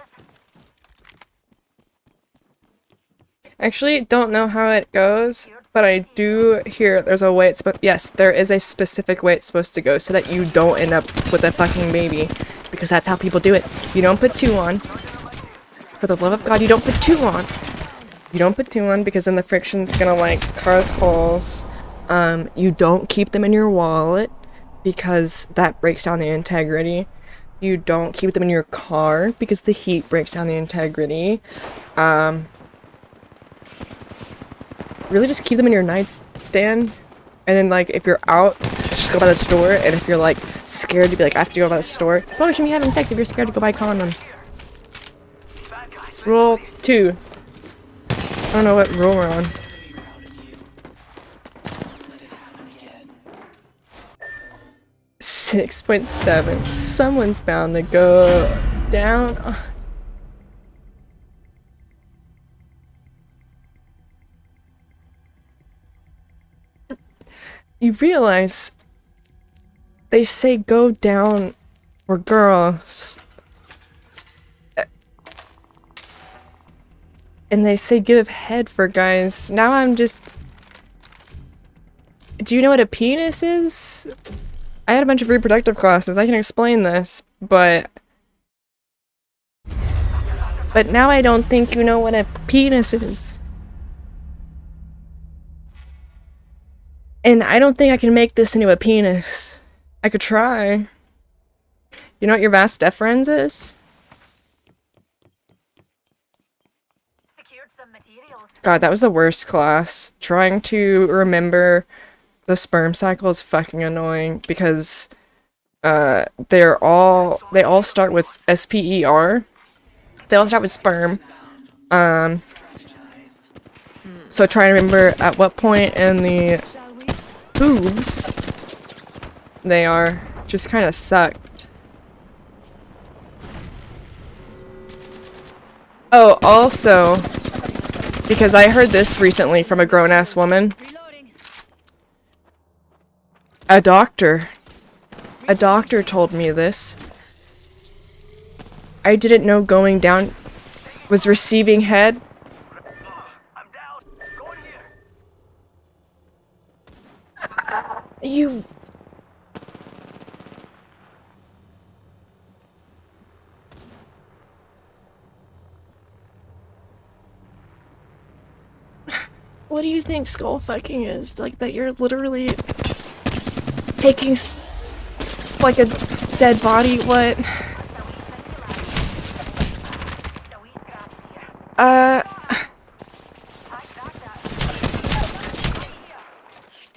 Actually, don't know how it goes, but I do hear there's a way it's yes, there is a specific way it's supposed to go so that you don't end up with a fucking baby. Because that's how people do it. You don't put 2 on. For the love of God, you don't put 2 on. You don't put 2 on because then the friction's gonna like cause holes. You don't keep them in your wallet because that breaks down the integrity. You don't keep them in your car because the heat breaks down the integrity. Really just keep them in your nightstand, and then like if you're out, just go by the store, and if you're like scared to be like I have to go by the store, probably shouldn't be having sex if you're scared to go buy condoms. Rule 2. I don't know what rule we're on. 6.7. Someone's bound to go down. You realize they say go down for girls. And they say give head for guys. Now I'm just... Do you know what a penis is? I had a bunch of reproductive classes. I can explain this, but now I don't think you know what a penis is. And I don't think I can make this into a penis. I could try. You know what your vas deferens is? Secured some materials. God, that was the worst class. Trying to remember the sperm cycle is fucking annoying because they all start with SPER. They all start with sperm. So try to remember at what point in the boobs they are just kind of sucked. Oh, also, because I heard this recently from a grown-ass woman. A doctor told me this. I didn't know going down was receiving head. I'm down. Go in here. You... What do you think skull fucking is? Like that you're literally taking like a dead body? What?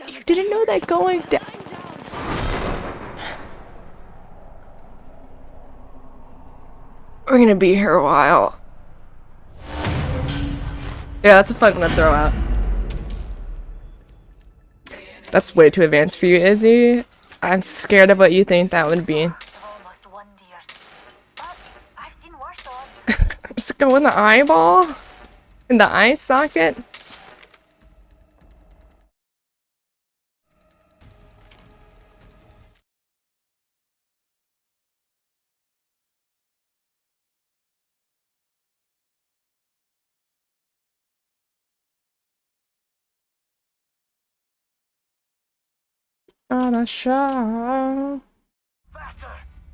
You didn't know that going down. We're gonna be here a while. Yeah, that's a fun one to throw out. That's way too advanced for you, Izzy. I'm scared of what you think that would be. Almost 1 deer. But I've seen worse odds. Just go in the eyeball? In the eye socket? On a show. Faster.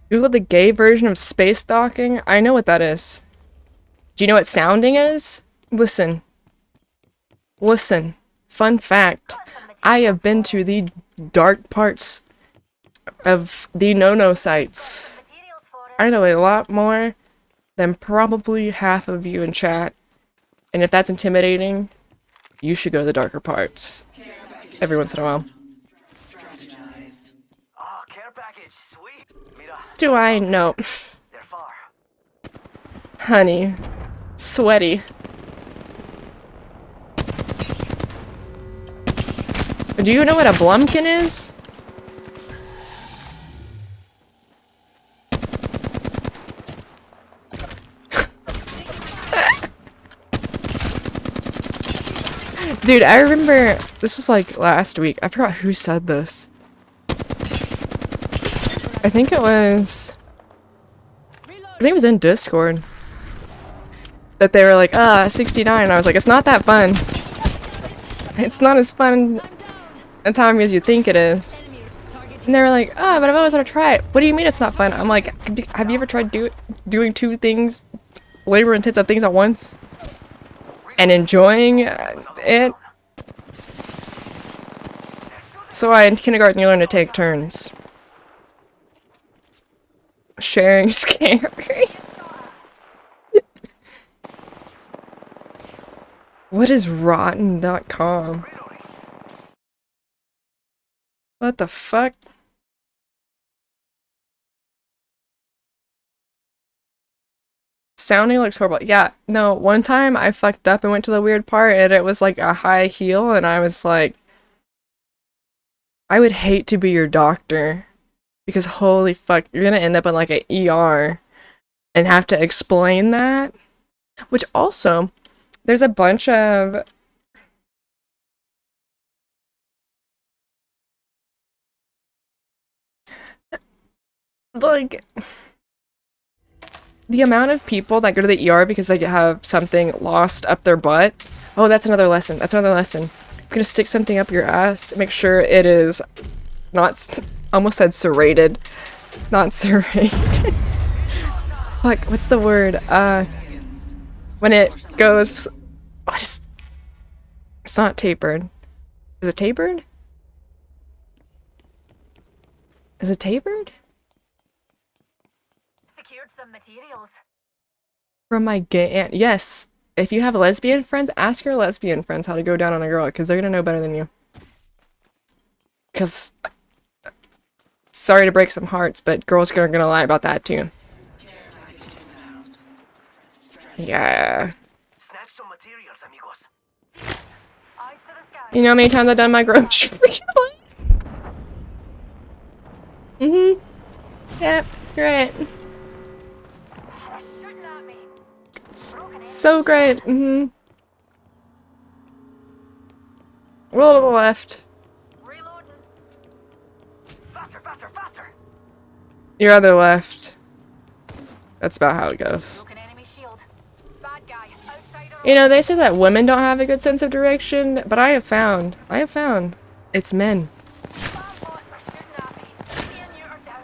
Google the gay version of space docking. I know what that is. Do you know what sounding is? Listen. Listen. Fun fact. I have been to the dark parts of the no-no sites. Materials for us. I know a lot more than probably half of you in chat. And if that's intimidating, you should go to the darker parts. Every once in a while. Oh, care package. Sweet. Mira, Do I know? they're far. Honey. Sweaty. Do you know what a blumpkin is? Dude, I remember this was like last week. I forgot who said this. I think it was think it was in Discord that they were like, 69. And I was like, it's not that fun. It's not as fun a time as you think it is. And they were like, but I've always wanted to try it. What do you mean it's not fun? I'm like, have you ever tried doing two things, labor-intensive things at once? And enjoying it? So in kindergarten you learn to take turns. Sharing scary. What is rotten.com? What the fuck? Sounding looks horrible. Yeah, no, one time I fucked up and went to the weird part and it was like a high heel and I was like, I would hate to be your doctor because holy fuck, you're gonna end up in like an ER and have to explain that. Which also, there's a bunch of like the amount of people that go to the ER because they have something lost up their butt. Oh, that's another lesson. That's another lesson. You're gonna stick something up your ass. Make sure it is not, almost said serrated. Not serrated. Fuck, what's the word? When it goes, what is, it's not tapered. Is it tapered? Is it tapered? Secured some materials. From my gay aunt. Yes. If you have lesbian friends, ask your lesbian friends how to go down on a girl, because they're gonna know better than you. Because, sorry to break some hearts, but girls are gonna lie about that too. Yeah. Snatch some materials, amigos. Eyes to the sky. You know how many times I've done my grocery list? Yeah, it's great. They're shooting at me. It's so great. Roll to the left. Reloading. Faster, faster, faster! Your other left. That's about how it goes. Broken enemy shield. Bad guy. Outside You know, they say that women don't have a good sense of direction, but I have found, it's men. bots are shooting at me. Me and you are down.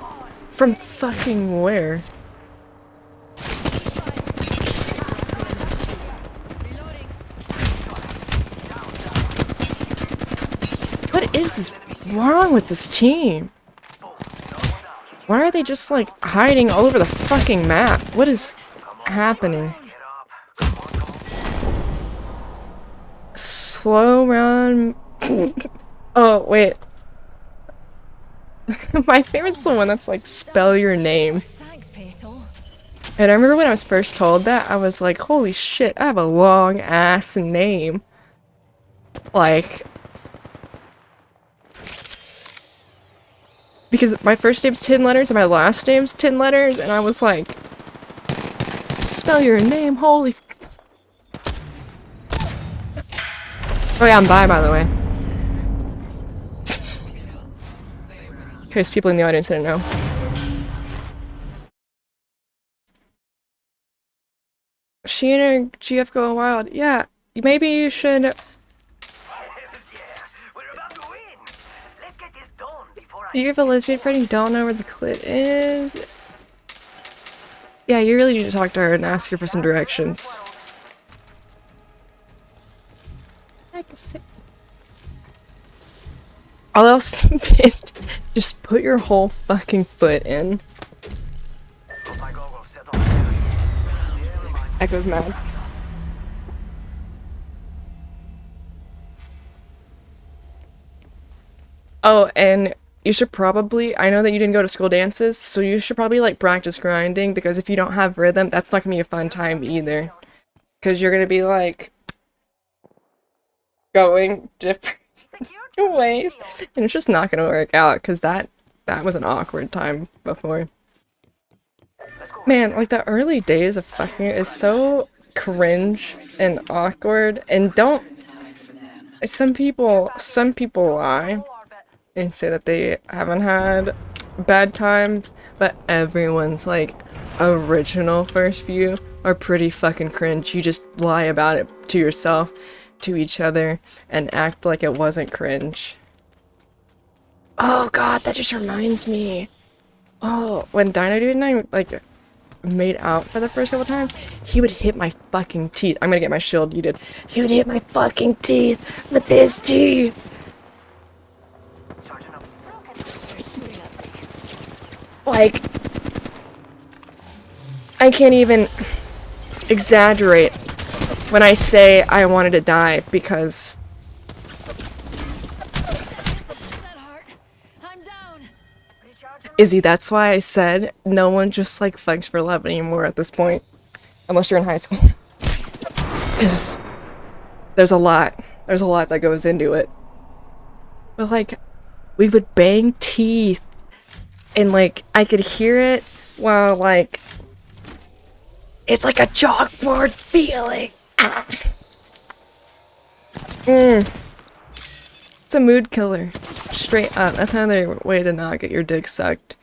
Oh, From fucking where? What is this wrong with this team? Why are they just like hiding all over the fucking map? What is happening? Slow run. Oh, wait. My favorite's the one that's like, spell your name. Thanks, Petal. And I remember when I was first told that, I was like, holy shit, I have a long ass name. Like, because my first name's 10 letters and my last name's 10 letters, and I was like, spell your name, holy. Oh yeah, I'm bi, by the way. In case people in the audience didn't know. She and her GF go wild. Yeah, maybe you should. Yeah, we're about to win! Let's get this done before I... You have a lesbian friend you don't know where the clit is? Yeah, you really need to talk to her and ask her for some directions. I can see. All else pissed. Just put your whole fucking foot in. Oh my God, we'll settle. Echo's mad. Oh, and you should probably, I know that you didn't go to school dances, so you should probably like practice grinding, because if you don't have rhythm, that's not gonna be a fun time either. Because you're gonna be like going different ways, and it's just not gonna work out, because that was an awkward time before. Man, like the early days of fucking is so cringe and awkward, and don't, some people lie and say that they haven't had bad times, but everyone's like, original first view are pretty fucking cringe. You just lie about it to yourself, to each other, and act like it wasn't cringe. Oh god, that just reminds me. Oh, when Dino Dude and I, like, made out for the first couple times, he would hit my fucking teeth. I'm gonna get my shield, you did. He would hit my fucking teeth with his teeth! Charging up. Like, I can't even exaggerate when I say I wanted to die because That hurt. I'm down. Izzy, that's why I said no one just like fucks for love anymore at this point. Unless you're in high school. Because there's a lot that goes into it. But like, we would bang teeth and like, I could hear it while like, it's like a chalkboard feeling. Ah. It's a mood killer. Straight up. That's another way to not get your dick sucked.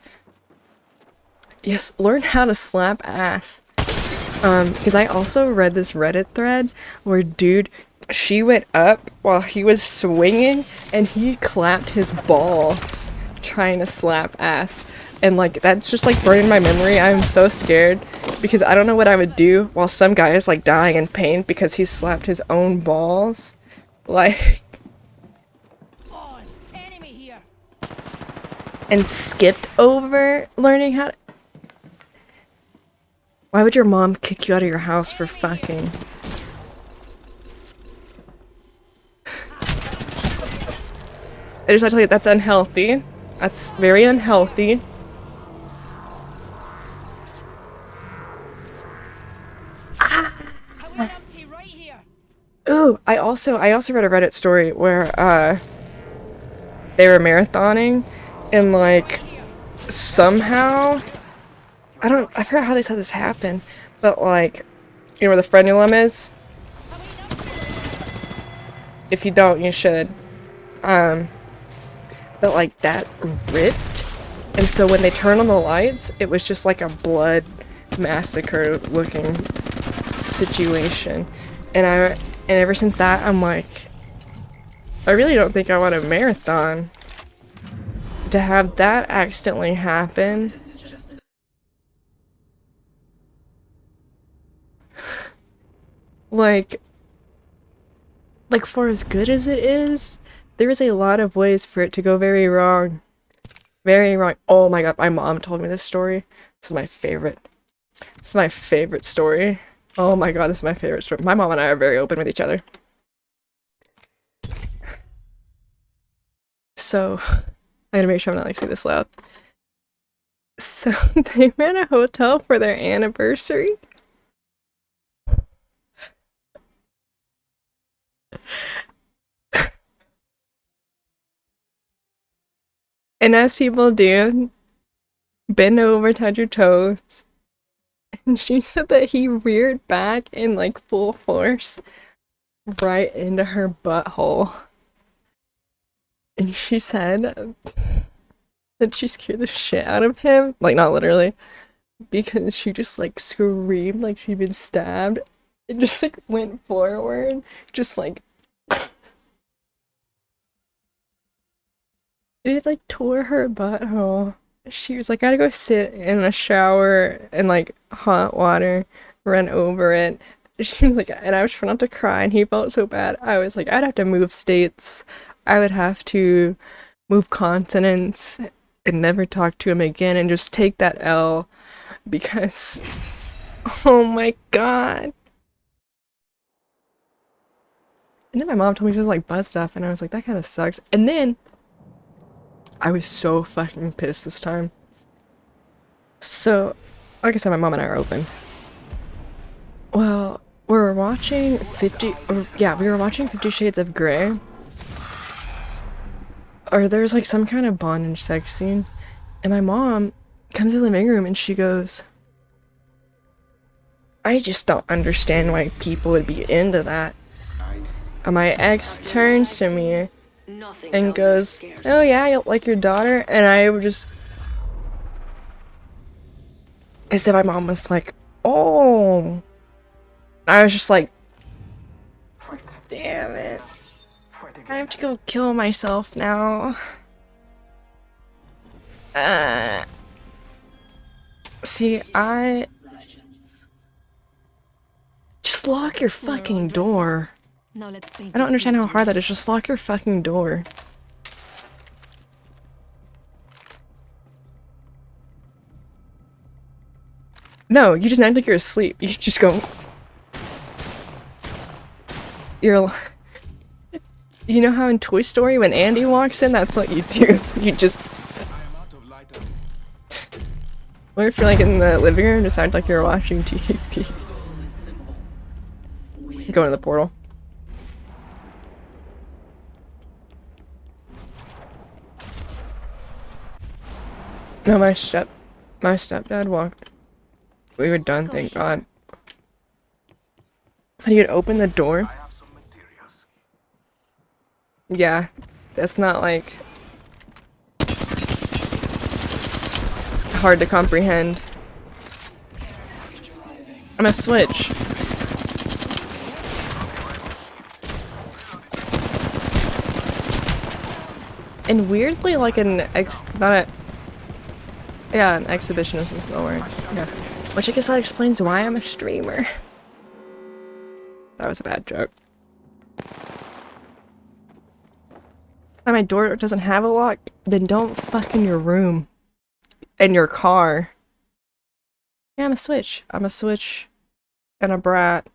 Yes, learn how to slap ass. Because I also read this Reddit thread where dude, she went up while he was swinging and he clapped his balls trying to slap ass. And like, that's just like burned in my memory. I'm so scared because I don't know what I would do while some guy is like dying in pain because he slapped his own balls. Like, Enemy here. and skipped over learning how to... Why would your mom kick you out of your house for fucking? I just want to tell you, that's unhealthy. That's very unhealthy. Right here. Ooh, I also read a Reddit story where they were marathoning and like somehow I forgot how they said this happened, but like, you know where the frenulum is? If you don't, you should. But like that ripped, and so when they turned on the lights, it was just like a blood massacre looking situation. And ever since that, I'm like, I really don't think I want a marathon. To have that accidentally happen. Like for as good as it is, there is a lot of ways for it to go very wrong. Very wrong. Oh my god, my mom told me this story. This is my favorite. This is my favorite story. Oh my god, this is my favorite story. My mom and I are very open with each other. So, I gotta make sure I'm not like saying this loud. So, they ran a hotel for their anniversary. And as people do, bend over, touch your toes. And she said that he reared back in like full force right into her butthole. And she said that she scared the shit out of him. Like, not literally. Because she just like screamed like she'd been stabbed. And just like went forward. Just like... It like tore her butthole. She was like, I gotta go sit in a shower and like hot water, run over it. She was like, and I was trying not to cry, and he felt so bad. I was like, I'd have to move states. I would have to move continents and never talk to him again and just take that L because, oh my god. And then my mom told me she was like butt stuff, and I was like, that kind of sucks. And then I was so fucking pissed this time. So, like I said, my mom and I are open. Well, we were watching 50 Shades of Grey. Or there's like some kind of bondage sex scene. And my mom comes in the living room and she goes, I just don't understand why people would be into that. And my ex turns to me Nothing and goes, oh yeah, you like your daughter? And I would just Because then my mom was like, oh. I was just like, damn it. I have to go kill myself now. See, just lock your fucking door. Now let's paint I don't this understand how place hard red. that is. Just lock your fucking door. No, you just act like you're asleep. You just go. You're. You know how in Toy Story when Andy walks in, that's what you do. You just. Or if you're like in the living room, just act like you're watching TV. Go into the portal. No, my stepdad walked. We were done, thank God. But you'd open the door. Yeah, that's not like hard to comprehend. I'm a switch. And weirdly, like an an exhibitionist is the word. Yeah. Which I guess that explains why I'm a streamer. That was a bad joke. If my door doesn't have a lock, then don't fuck in your room. In your car. Yeah, I'm a switch. I'm a switch and a brat.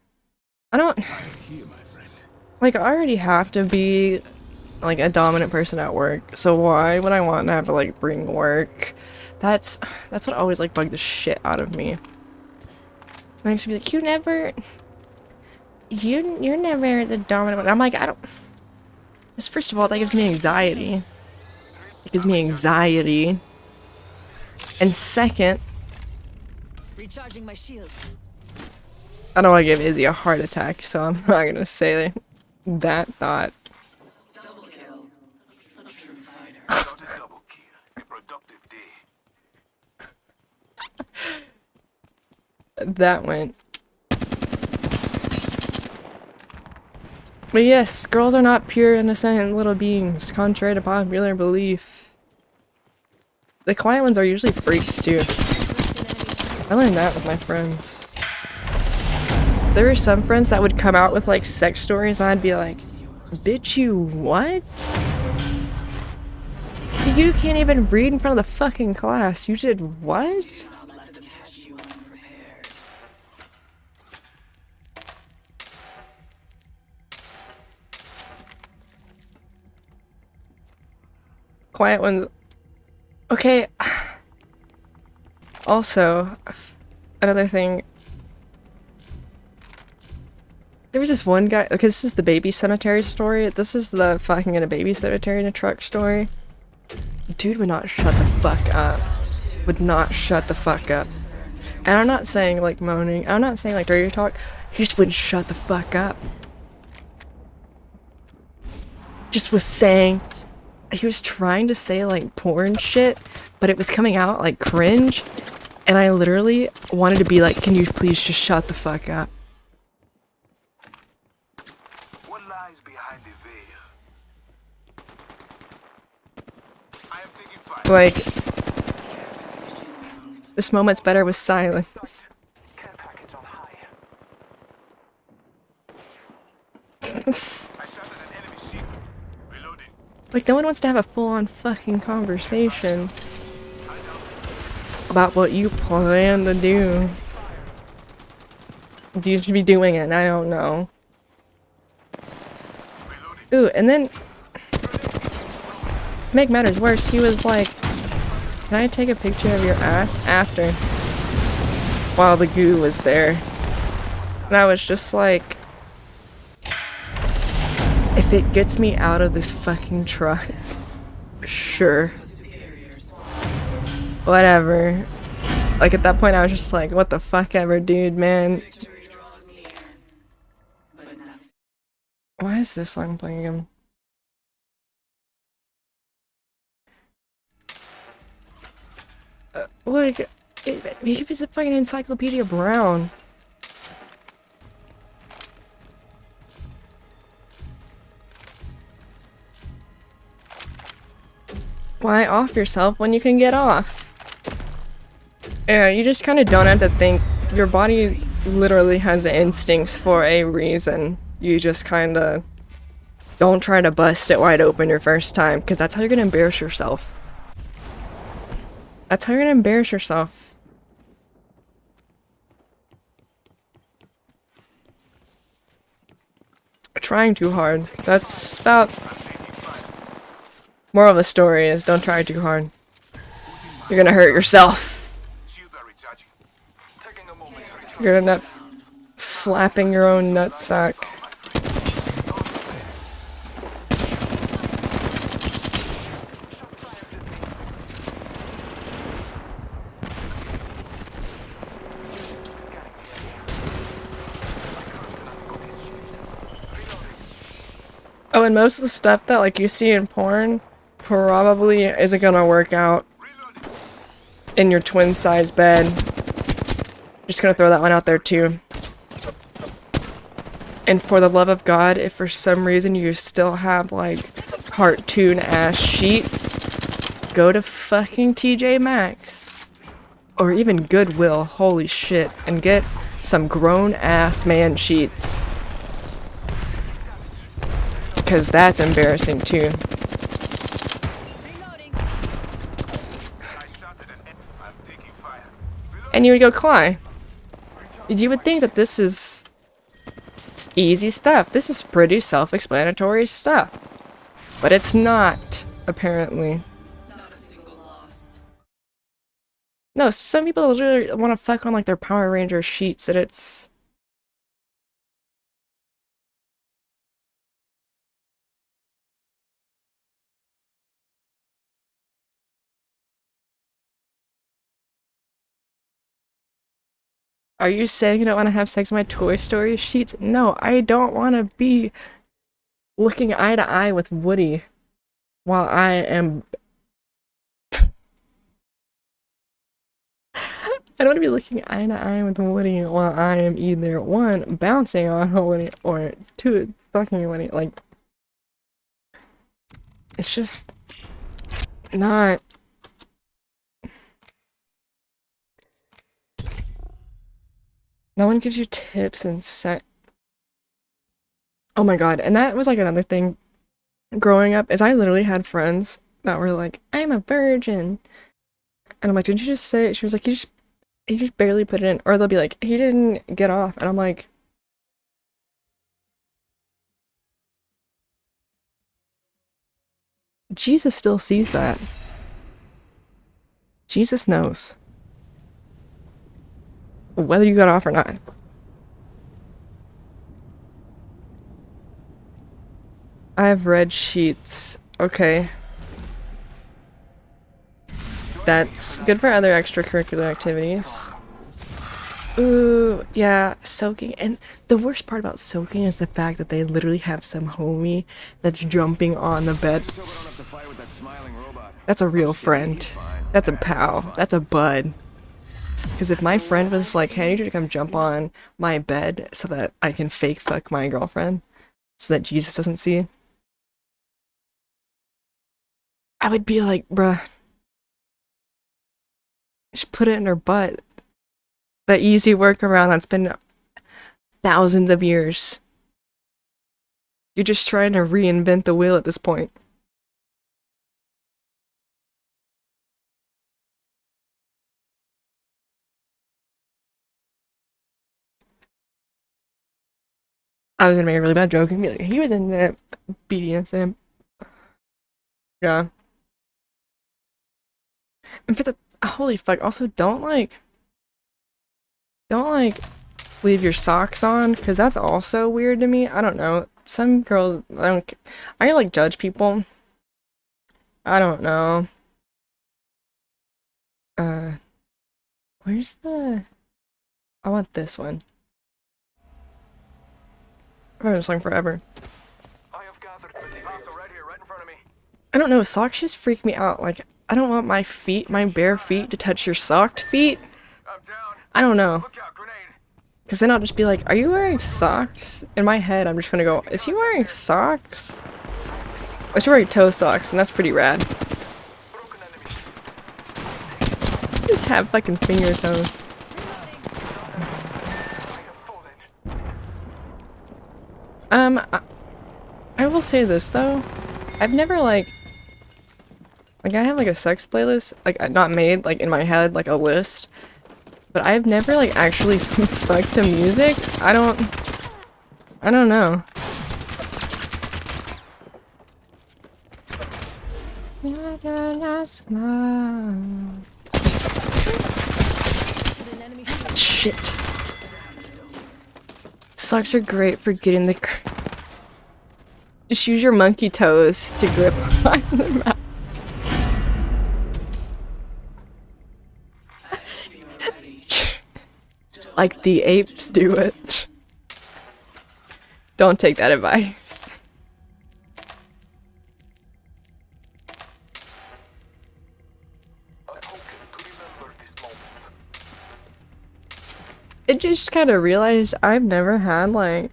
I don't like I already have to be like a dominant person at work, so why would I want to have to like bring work? That's what always like bugged the shit out of me. I used to be like, you're never the dominant one. I'm like, I don't. Just first of all, that gives me anxiety. It gives me anxiety. And second, Recharging my shields. I don't want to give Izzy a heart attack, so I'm not gonna say that thought. Double kill. A true fighter. Not a double kill. Productive day. That went. But yes, girls are not pure, innocent little beings, contrary to popular belief. The quiet ones are usually freaks too. I learned that with my friends. There were some friends that would come out with like sex stories and I'd be like, bitch, you what? You can't even read in front of the fucking class. You did what? Not let them catch you unprepared. Quiet ones. Okay. Also, another thing. There was this one guy. Okay, this is the baby cemetery story. This is the fucking in a baby cemetery in a truck story. Dude would not shut the fuck up. Would not shut the fuck up. And I'm not saying like moaning. I'm not saying like dirty talk. He just wouldn't shut the fuck up. Just was saying. He was trying to say like porn shit, but it was coming out like cringe. And I literally wanted to be like, can you please just shut the fuck up? What lies behind the veil? I am taking fire. Like, this moment's better with silence. Care package on high. I shot at an enemy ship. Reloading. Like, no one wants to have a full-on fucking conversation about what you plan to do. You should be doing it, and I don't know. Ooh, and then, make matters worse, he was like, can I take a picture of your ass after? While the goo was there. And I was just like, if it gets me out of this fucking truck, sure. Whatever. Like at that point I was just like, what the fuck ever, dude, man. Victory draws near, but nothing. Why is this song playing again? Like, Maybe it's a fucking Encyclopedia Brown. Why off yourself when you can get off? Yeah, you just kind of don't have to think. Your body literally has instincts for a reason. You just kind of don't try to bust it wide open your first time, because that's how you're gonna embarrass yourself. That's how you're gonna embarrass yourself. Trying too hard. That's about... Moral of the story is don't try too hard. You're gonna hurt yourself. Shields are recharging. Taking a moment to recharge. You're gonna end up slapping your own nutsack. Oh, and most of the stuff that like you see in porn probably isn't gonna work out in your twin size bed. Just gonna throw that one out there too. And for the love of God, if for some reason you still have like cartoon ass sheets, go to fucking TJ Maxx or even Goodwill, holy shit, and get some grown ass man sheets. Because that's embarrassing too. And you would go, Clai. You would think that this is... It's easy stuff. This is pretty self-explanatory stuff. But it's not, apparently. Not a single loss. No, some people literally want to fuck on like their Power Ranger sheets and it's... Are you saying you don't want to have sex with my Toy Story sheets? No, I don't want to be looking eye to eye with Woody while I am... I don't want to be looking eye to eye with Woody while I am either one, bouncing on Woody, or two, sucking Woody. Like, it's just not... No one gives you tips and set. Oh my god, and that was like another thing growing up, is I literally had friends that were like, I'm a virgin. And I'm like, didn't you just say it? She was like, he just barely put it in. Or they'll be like, he didn't get off. And I'm like, Jesus still sees that. Jesus knows. Whether you got off or not. I have red sheets. Okay. That's good for other extracurricular activities. Ooh, yeah, soaking. And the worst part about soaking is the fact that they literally have some homie that's jumping on the bed. That's a real friend. That's a pal. That's a bud. Because if my friend was like, hey, I need you to come jump on my bed so that I can fake fuck my girlfriend so that Jesus doesn't see, I would be like, bruh, just put it in her butt. That easy workaround that's been thousands of years. You're just trying to reinvent the wheel at this point. I was gonna make a really bad joke and be like, he was in that BDSM. Yeah. And for the holy fuck, also don't like leave your socks on, because that's also weird to me. I don't know. Some girls, I like judge people. I don't know. Where's the... I want this one. I've had this song forever. I have gathered the hostile right here, right in front of me. I don't know, socks just freak me out. Like, I don't want my feet, my bare feet, to touch your socked feet. I don't know. Look out, grenade. Because then I'll just be like, are you wearing socks? In my head, I'm just gonna go, is he wearing socks? Unless you're wearing toe socks, and that's pretty rad. Broken enemy. Just have fucking finger toes. I will say this though. I've never like I have like a sex playlist, like not made, like in my head, like a list. But I've never like actually fucked to music. I don't know. Shit. Socks are great for getting the just use your monkey toes to grip on the map. Like the apes do it. Don't take that advice. A token to remember this moment. It just kind of realized I've never had like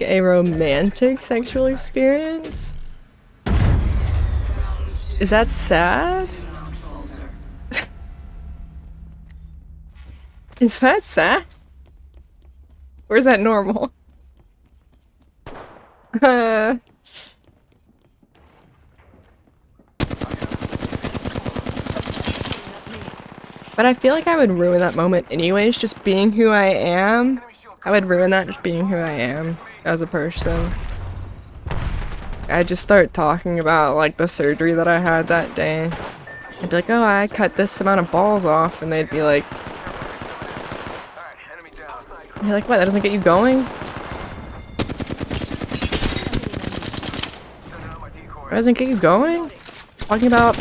a romantic sexual experience. Is that sad? Is that sad? Or is that normal? But I feel like I would ruin that moment anyways, just being who I am. I would ruin that just being who I am as a person. I'd just start talking about like the surgery that I had that day. I'd be like, oh, I cut this amount of balls off, and they'd be like, Alright, enemy down. I'd be like, what, that doesn't get you going? Send out my decoy. That doesn't get you going? Talking about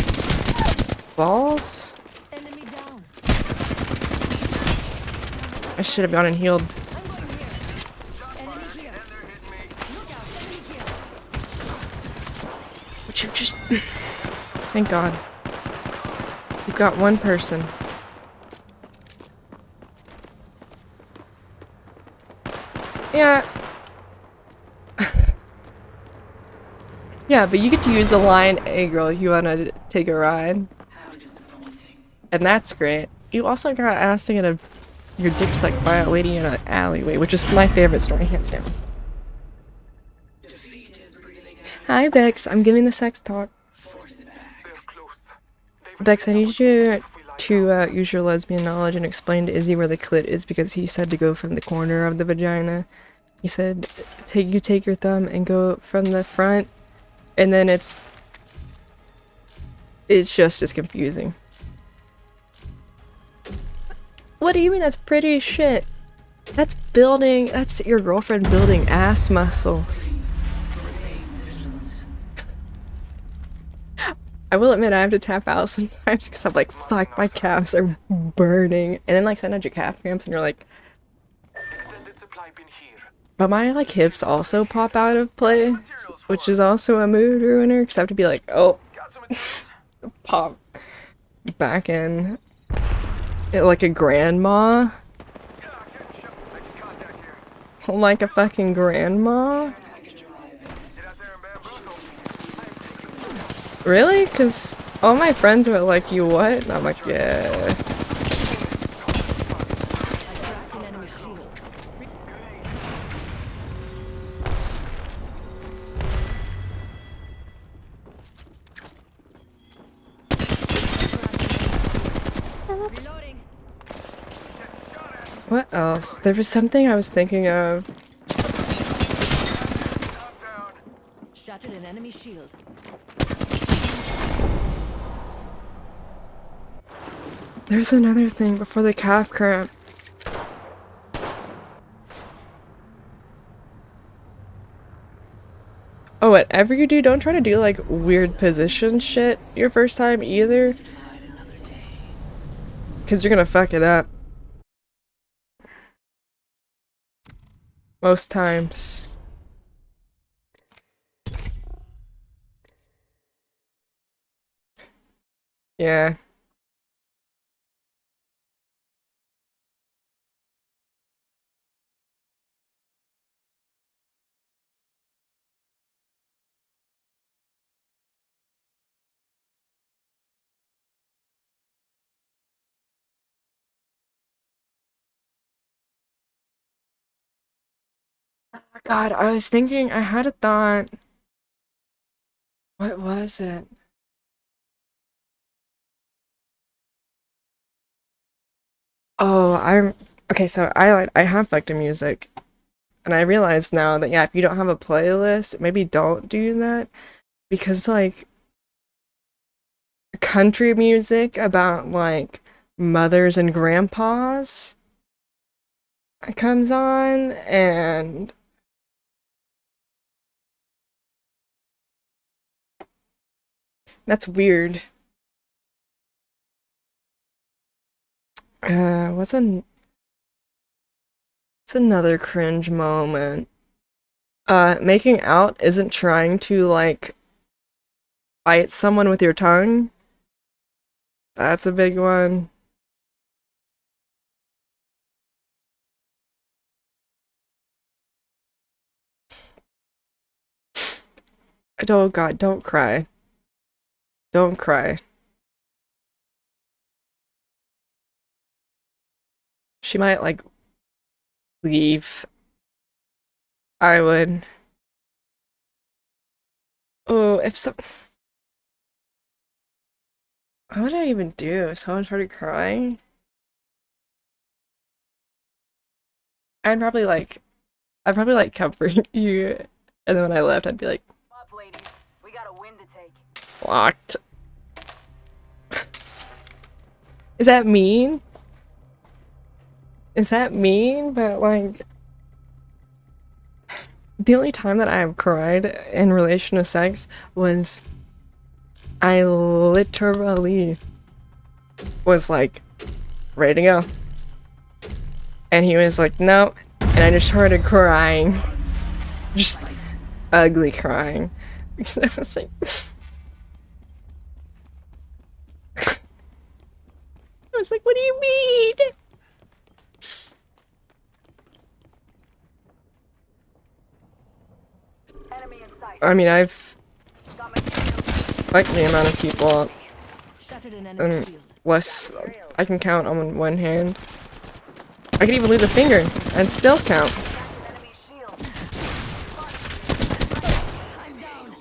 balls? Enemy down. I should have gone and healed. Enemy here. And they're hitting me. Look out, enemy here. But you just... Thank God. You've got one person. Yeah. Yeah, but you get to use the line, hey girl, you wanna take a ride? How disappointing. And that's great. You also got asked to get your dick sucked by a lady in an alleyway, which is my favorite story, hands down. Defeat is breathing out. Hi Bex, I'm giving the sex talk. Force it back. They're close. They Bex, I need you to use your lesbian knowledge and explain to Izzy where the clit is, because he said to go from the corner of the vagina. He said, take your thumb and go from the front, and then it's just as confusing. What do you mean that's pretty as shit? That's your girlfriend building ass muscles. Remain vigilant. I will admit I have to tap out sometimes because I'm like, fuck, my calves are burning. And then like sometimes your calf cramps and you're like, extended supply bin here. but my like hips also pop out of play, which is also a mood ruiner because I have to be like, oh, Got some materials. pop back in like a grandma, Yeah, getting shot. Making contact here. like a fucking grandma. Package arriving. Get out there and bamboozle. Really? Because all my friends are like, you what? And I'm like, yeah. Cracked an enemy shield. Reloading. What else? There was something I was thinking of. Top down. Shattered an enemy shield. There's another thing before the calf cramp. Oh, whatever you do, don't try to do like weird position shit your first time either. Fight another day. Because you're gonna fuck it up. Most times. Yeah. God, I was thinking, I had a thought. What was it? Oh, okay, so I have Vector music. And I realize now that yeah, if you don't have a playlist, maybe don't do that. Because like country music about like mothers and grandpas comes on and that's weird. What's another cringe moment? Making out isn't trying to like bite someone with your tongue. That's a big one. Oh God, don't cry. Don't cry. She might like leave. I would. Oh, if some. What would I even do if someone started crying? I'd probably like comfort you, and then when I left, I'd be like, Up, ladies. We got a win to take. locked. Is that mean? Is that mean? But like, the only time that I have cried in relation to sex was I literally was like ready to go. And he was like, no. And I just started crying. Just ugly crying. Because I was like, I was like, what do you mean? Enemy in sight. I mean, I've Got my liked the amount of people Shattered an enemy and shield. less I can count on one hand. I could even lose a finger and still count. enemy shield. I'm down.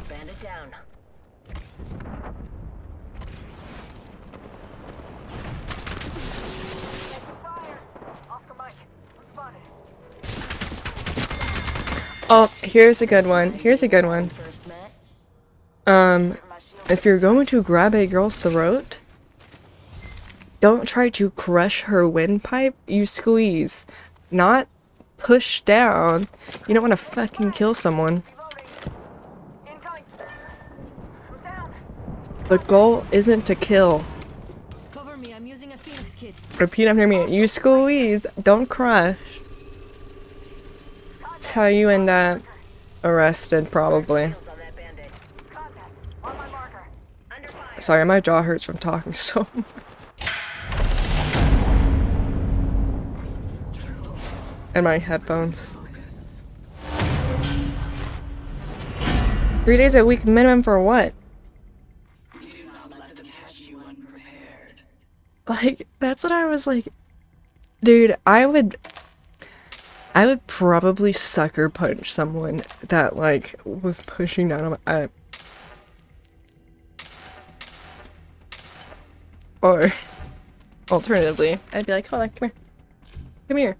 Bandit down. Fire. Oscar Mike. Spotted. Oh, here's a good one. Here's a good one. First Matt. If you're going to grab a girl's throat, don't try to crush her windpipe, you squeeze. Not push down. You don't want to fucking kill someone. Incoming. I'm down. The goal isn't to kill. Cover me. I'm using a Phoenix kit. Repeat after me. You squeeze, don't crush. That's how you end up arrested, probably. On that bandit. Contact. On my marker. Under fire. Sorry, my jaw hurts from talking so much. And my headphones. 3 days a week minimum for what? Do not let them catch you unprepared. Like, that's what I was like. Dude, I would probably sucker punch someone that, like, was pushing down on my. Or, alternatively, I'd be like, hold on, come here. Come here.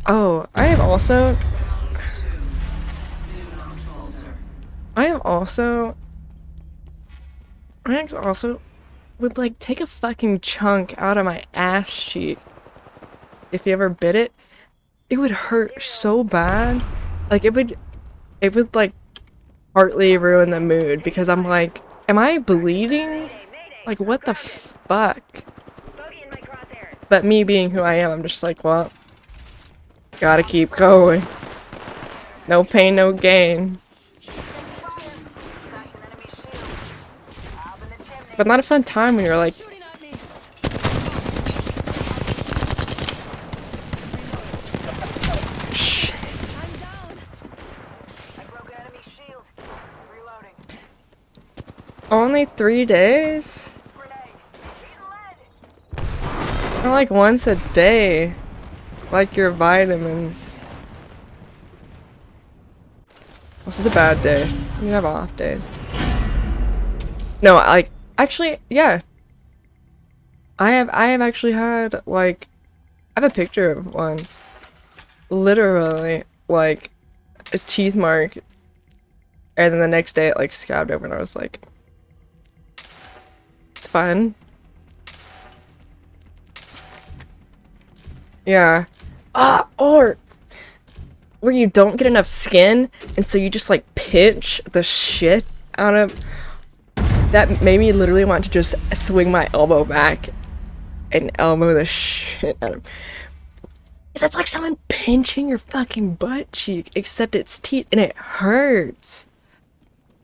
Oh, I have also would like take a fucking chunk out of my ass cheek. If you ever bit it, it would hurt so bad. Like it would like partly ruin the mood because I'm like, am I bleeding? Like what the fuck? Bogey in my crosshairs. But me being who I am, I'm just like, well, gotta keep going. No pain, no gain. But not a fun time when you're like, Shooting at me. shh. I'm down. I broke enemy shield. Reloading. Only 3 days? Or like once a day. Like your vitamins. This is a bad day. You have off days. No, like, actually, yeah. I have actually had, like, I have a picture of one. Literally, like, a teeth mark. And then the next day it, like, scabbed over and I was like, it's fine. Yeah. Or where you don't get enough skin, and so you just, like, pinch the shit out of... That made me literally want to just swing my elbow back and elbow the shit out of... That's like someone pinching your fucking butt cheek, except it's teeth, and it hurts.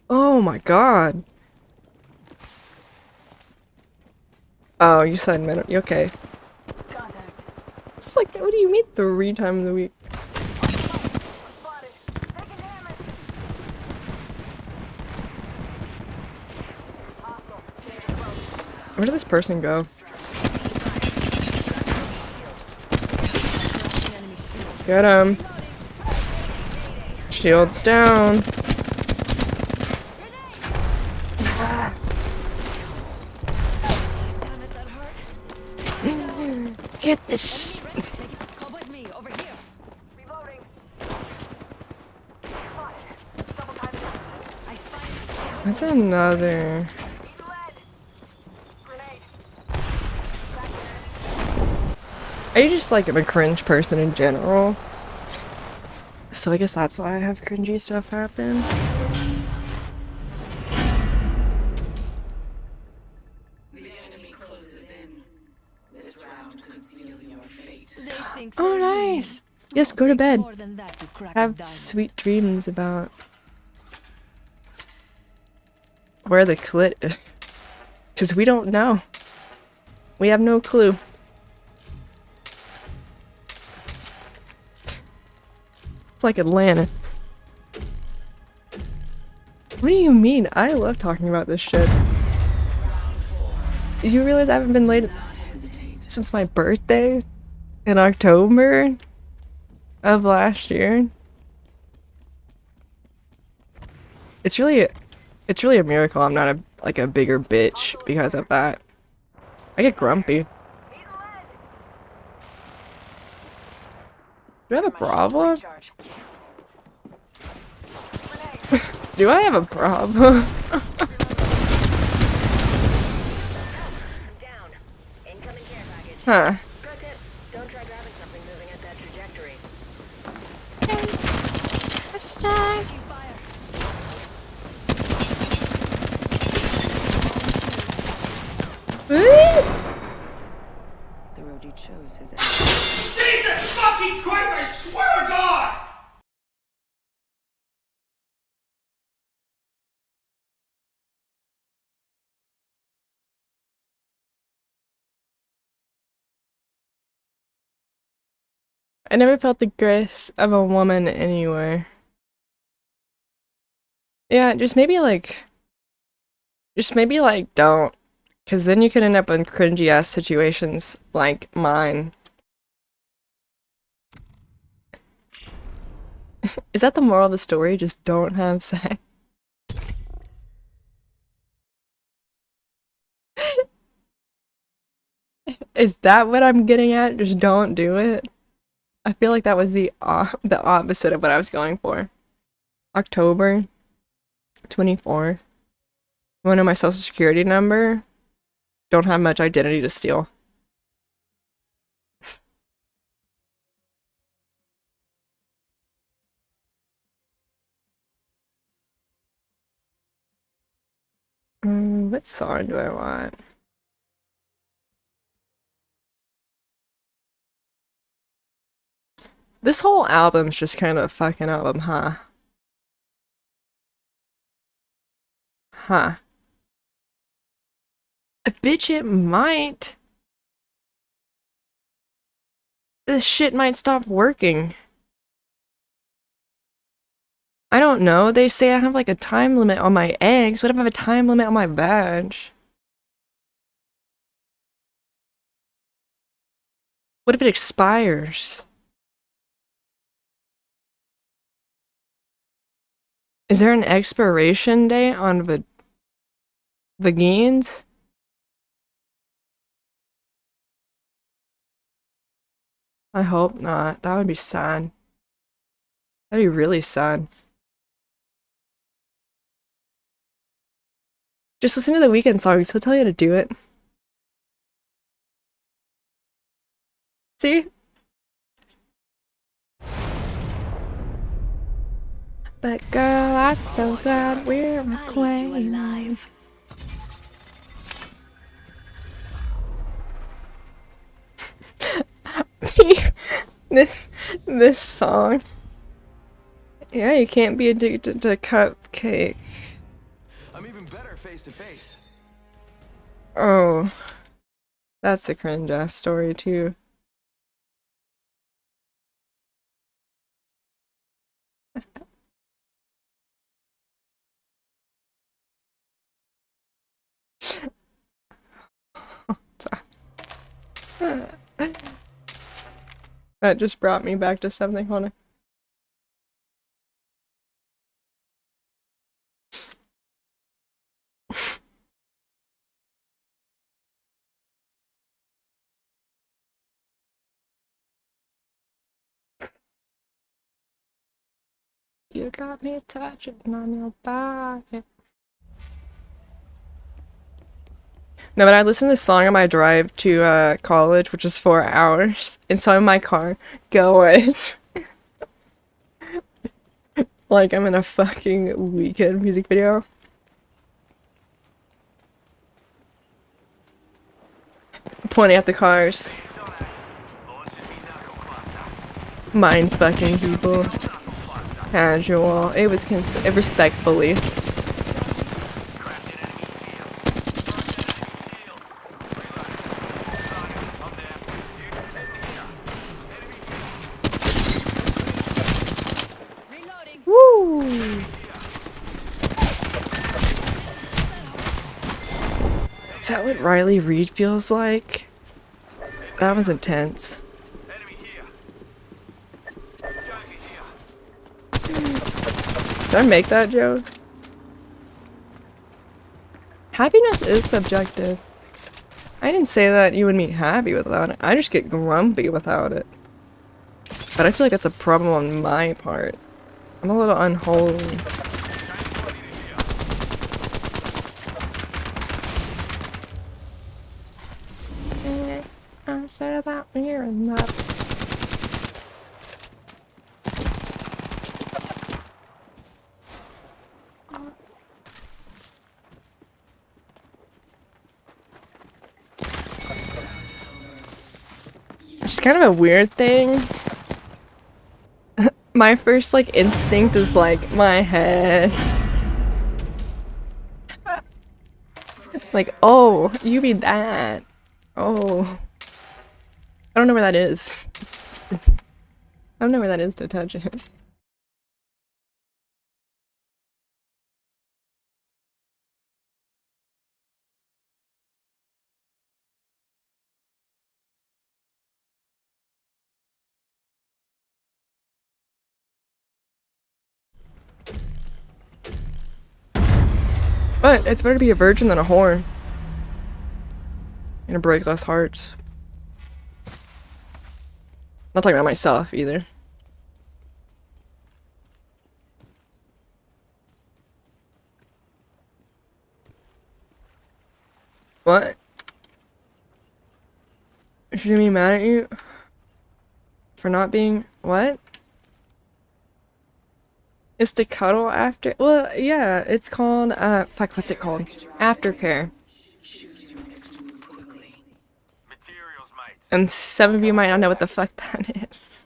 Oh my god. Oh, you said minute. You okay? It's like, what do you mean 3 times a week? Where did this person go? Get him. Shields down. Get this. Come with me, over here. Reloading. What's another? I just like I'm a cringe person in general. So I guess that's why I have cringy stuff happen. The enemy closes in. This round could seal your fate. They think Oh, they're nice. mean. Yes, No, go to takes bed. more than that to crack a Have diamond. sweet dreams about where the clit is. Because we don't know. We have no clue. It's like Atlanta. What do you mean? I love talking about this shit. You realize I haven't been late since my birthday in October of last year? It's really a miracle I'm not a bigger bitch because of that. I get grumpy. Do I have a problem? Do I have a problem? Down. Incoming care package. Huh. Pro tip, don't try grabbing something moving at that trajectory. The road you chose has ended. Jesus fucking Christ, I swear to God! I never felt the grace of a woman anywhere. Yeah, just maybe don't. Because then you could end up in cringy ass situations like mine. Is that the moral of the story? Just don't have sex? Is that what I'm getting at? Just don't do it? I feel like that was the opposite of what I was going for. October 24th. Want to know my social security number? Don't have much identity to steal. What song do I want? This whole album's just kind of a fucking album, huh? Huh. Bitch, it might. This shit might stop working. I don't know. They say I have like a time limit on my eggs. What if I have a time limit on my badge? What if it expires? Is there an expiration date on vagines? I hope not. That would be sad. That'd be really sad. Just listen to the weekend songs. He'll tell you to do it. See? But girl, I'm so glad we're I need you acquainted. alive. This song. Yeah, you can't be addicted to cupcake. I'm even better face to face. Oh. That's a cringe ass story too. That just brought me back to something. Hold on. You got me touching on your body. No, but I listened to this song on my drive to college, which is 4 hours, and so I'm in my car going like I'm in a fucking Weekend music video. Pointing at the cars. Mind fucking people. Casual. It was respectfully. Woo! Is that what Riley Reid feels like? That was intense. Did I make that joke? Happiness is subjective. I didn't say that you would be happy without it. I just get grumpy without it. But I feel like that's a problem on my part. I'm a little unholy. I'm sad that we're nuts. It's kind of a weird thing. My first like instinct is like my head. Like, oh, you mean that. Oh. I don't know where that is. I don't know where that is to touch it. But it's better to be a virgin than a whore. And to break less hearts. Not talking about myself either. What? Is she gonna be mad at you? For not being what? Is to cuddle after? Well, yeah, it's called, fuck, what's it called? Aftercare. And some of you might not know what the fuck that is.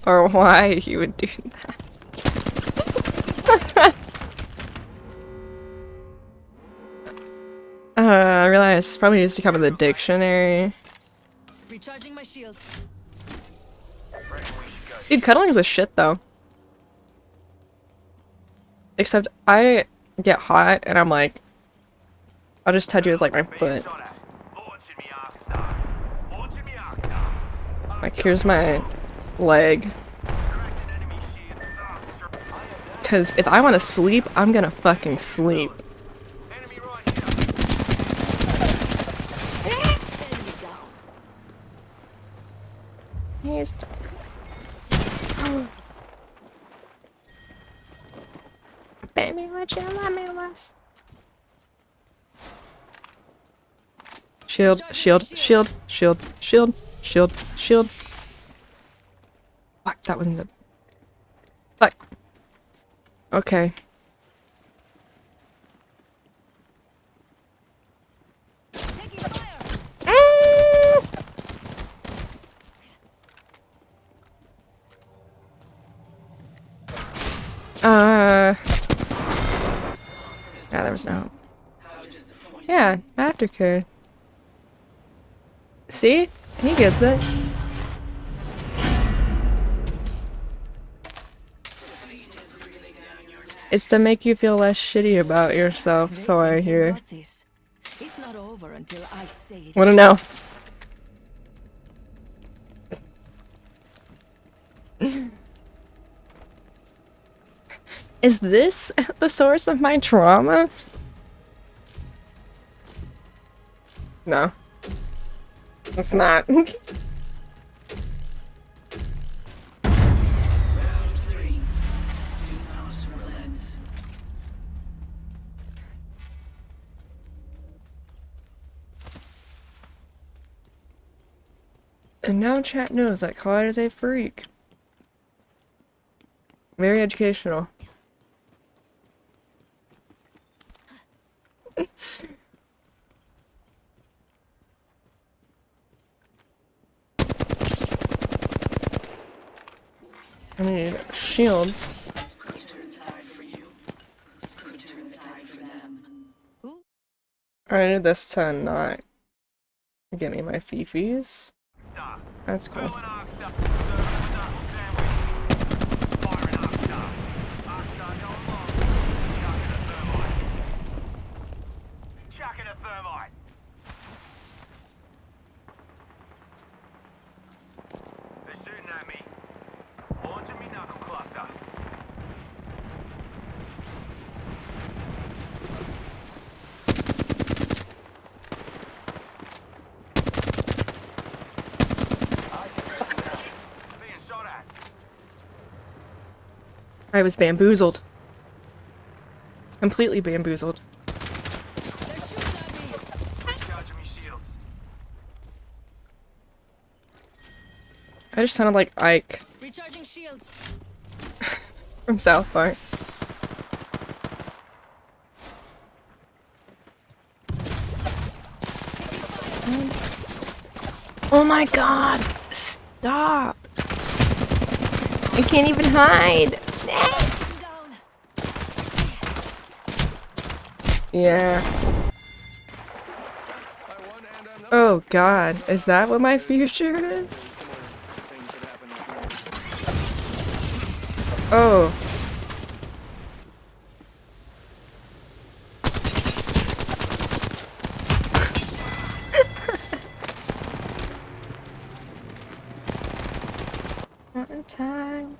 Or why you would do that. I realize it's probably needs to come in the dictionary. Recharging my shields. Dude, cuddling is a shit though. Except I get hot and I'm like, I'll just touch you with like my foot. Launching me arc star. Launching me arc star. Like here's my leg. Cracked an enemy shield. Cause if I want to sleep, I'm gonna fucking sleep. Enemy right here. Enemy down. He's Baby, what you love me less? Shield, shield, shield, shield, shield, shield, shield. Fuck, that wasn't the. Fuck. Okay. Yeah, there was no. Yeah, aftercare. See? He gets it. It's to make you feel less shitty about yourself, so I They think you hear. got this. It's not over until I say it. Wanna know? Is this the source of my trauma? No. It's not. Round 3. Do not relent. And now chat knows that Clai is a freak. Very educational. I need shields. Could turn the tide for you. Could turn the tide for them. I need this to not get me my fifis. Star. That's cool. Furling arc star. Serving a knuckle sandwich. Firing arc star. Arc star going long. Chucking a thermite. Chucking a thermite. They're shooting at me. Launching me knuckle cluster. Being shot at. I was bamboozled. Completely bamboozled. Charging me shields. I just sounded like Ike Recharging shields. from South Park. Oh my god! Stop! I can't even hide! Down. Yeah. Oh god, is that what my future is? Oh. One time.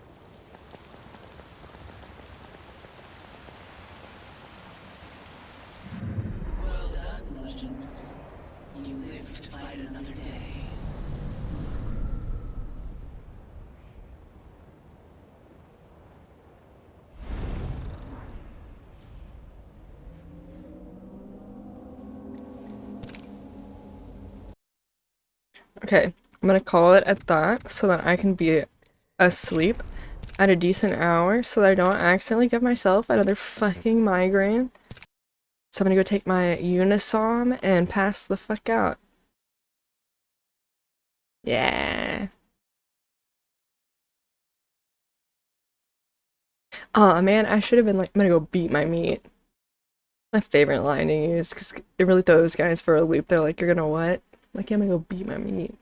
Well done, legends. You live to fight another day. Okay, I'm gonna call it at that so that I can be asleep at a decent hour so that I don't accidentally give myself another fucking migraine. So I'm gonna go take my Unisom and pass the fuck out. Yeah. Oh man, I should have been like, I'm gonna go beat my meat. My favorite line to use, because it really throws guys for a loop. They're like, you're gonna what? Like, I'm gonna go beat my meat.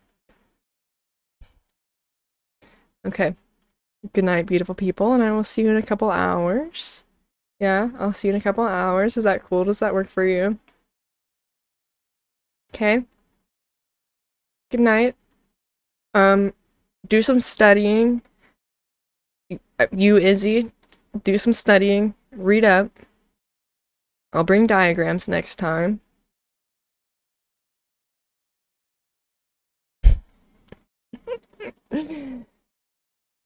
Okay. Good night, beautiful people, and I will see you in a couple hours. Yeah, I'll see you in a couple of hours. Is that cool? Does that work for you? Okay. Good night. Do some studying. You, Izzy, do some studying. Read up. I'll bring diagrams next time.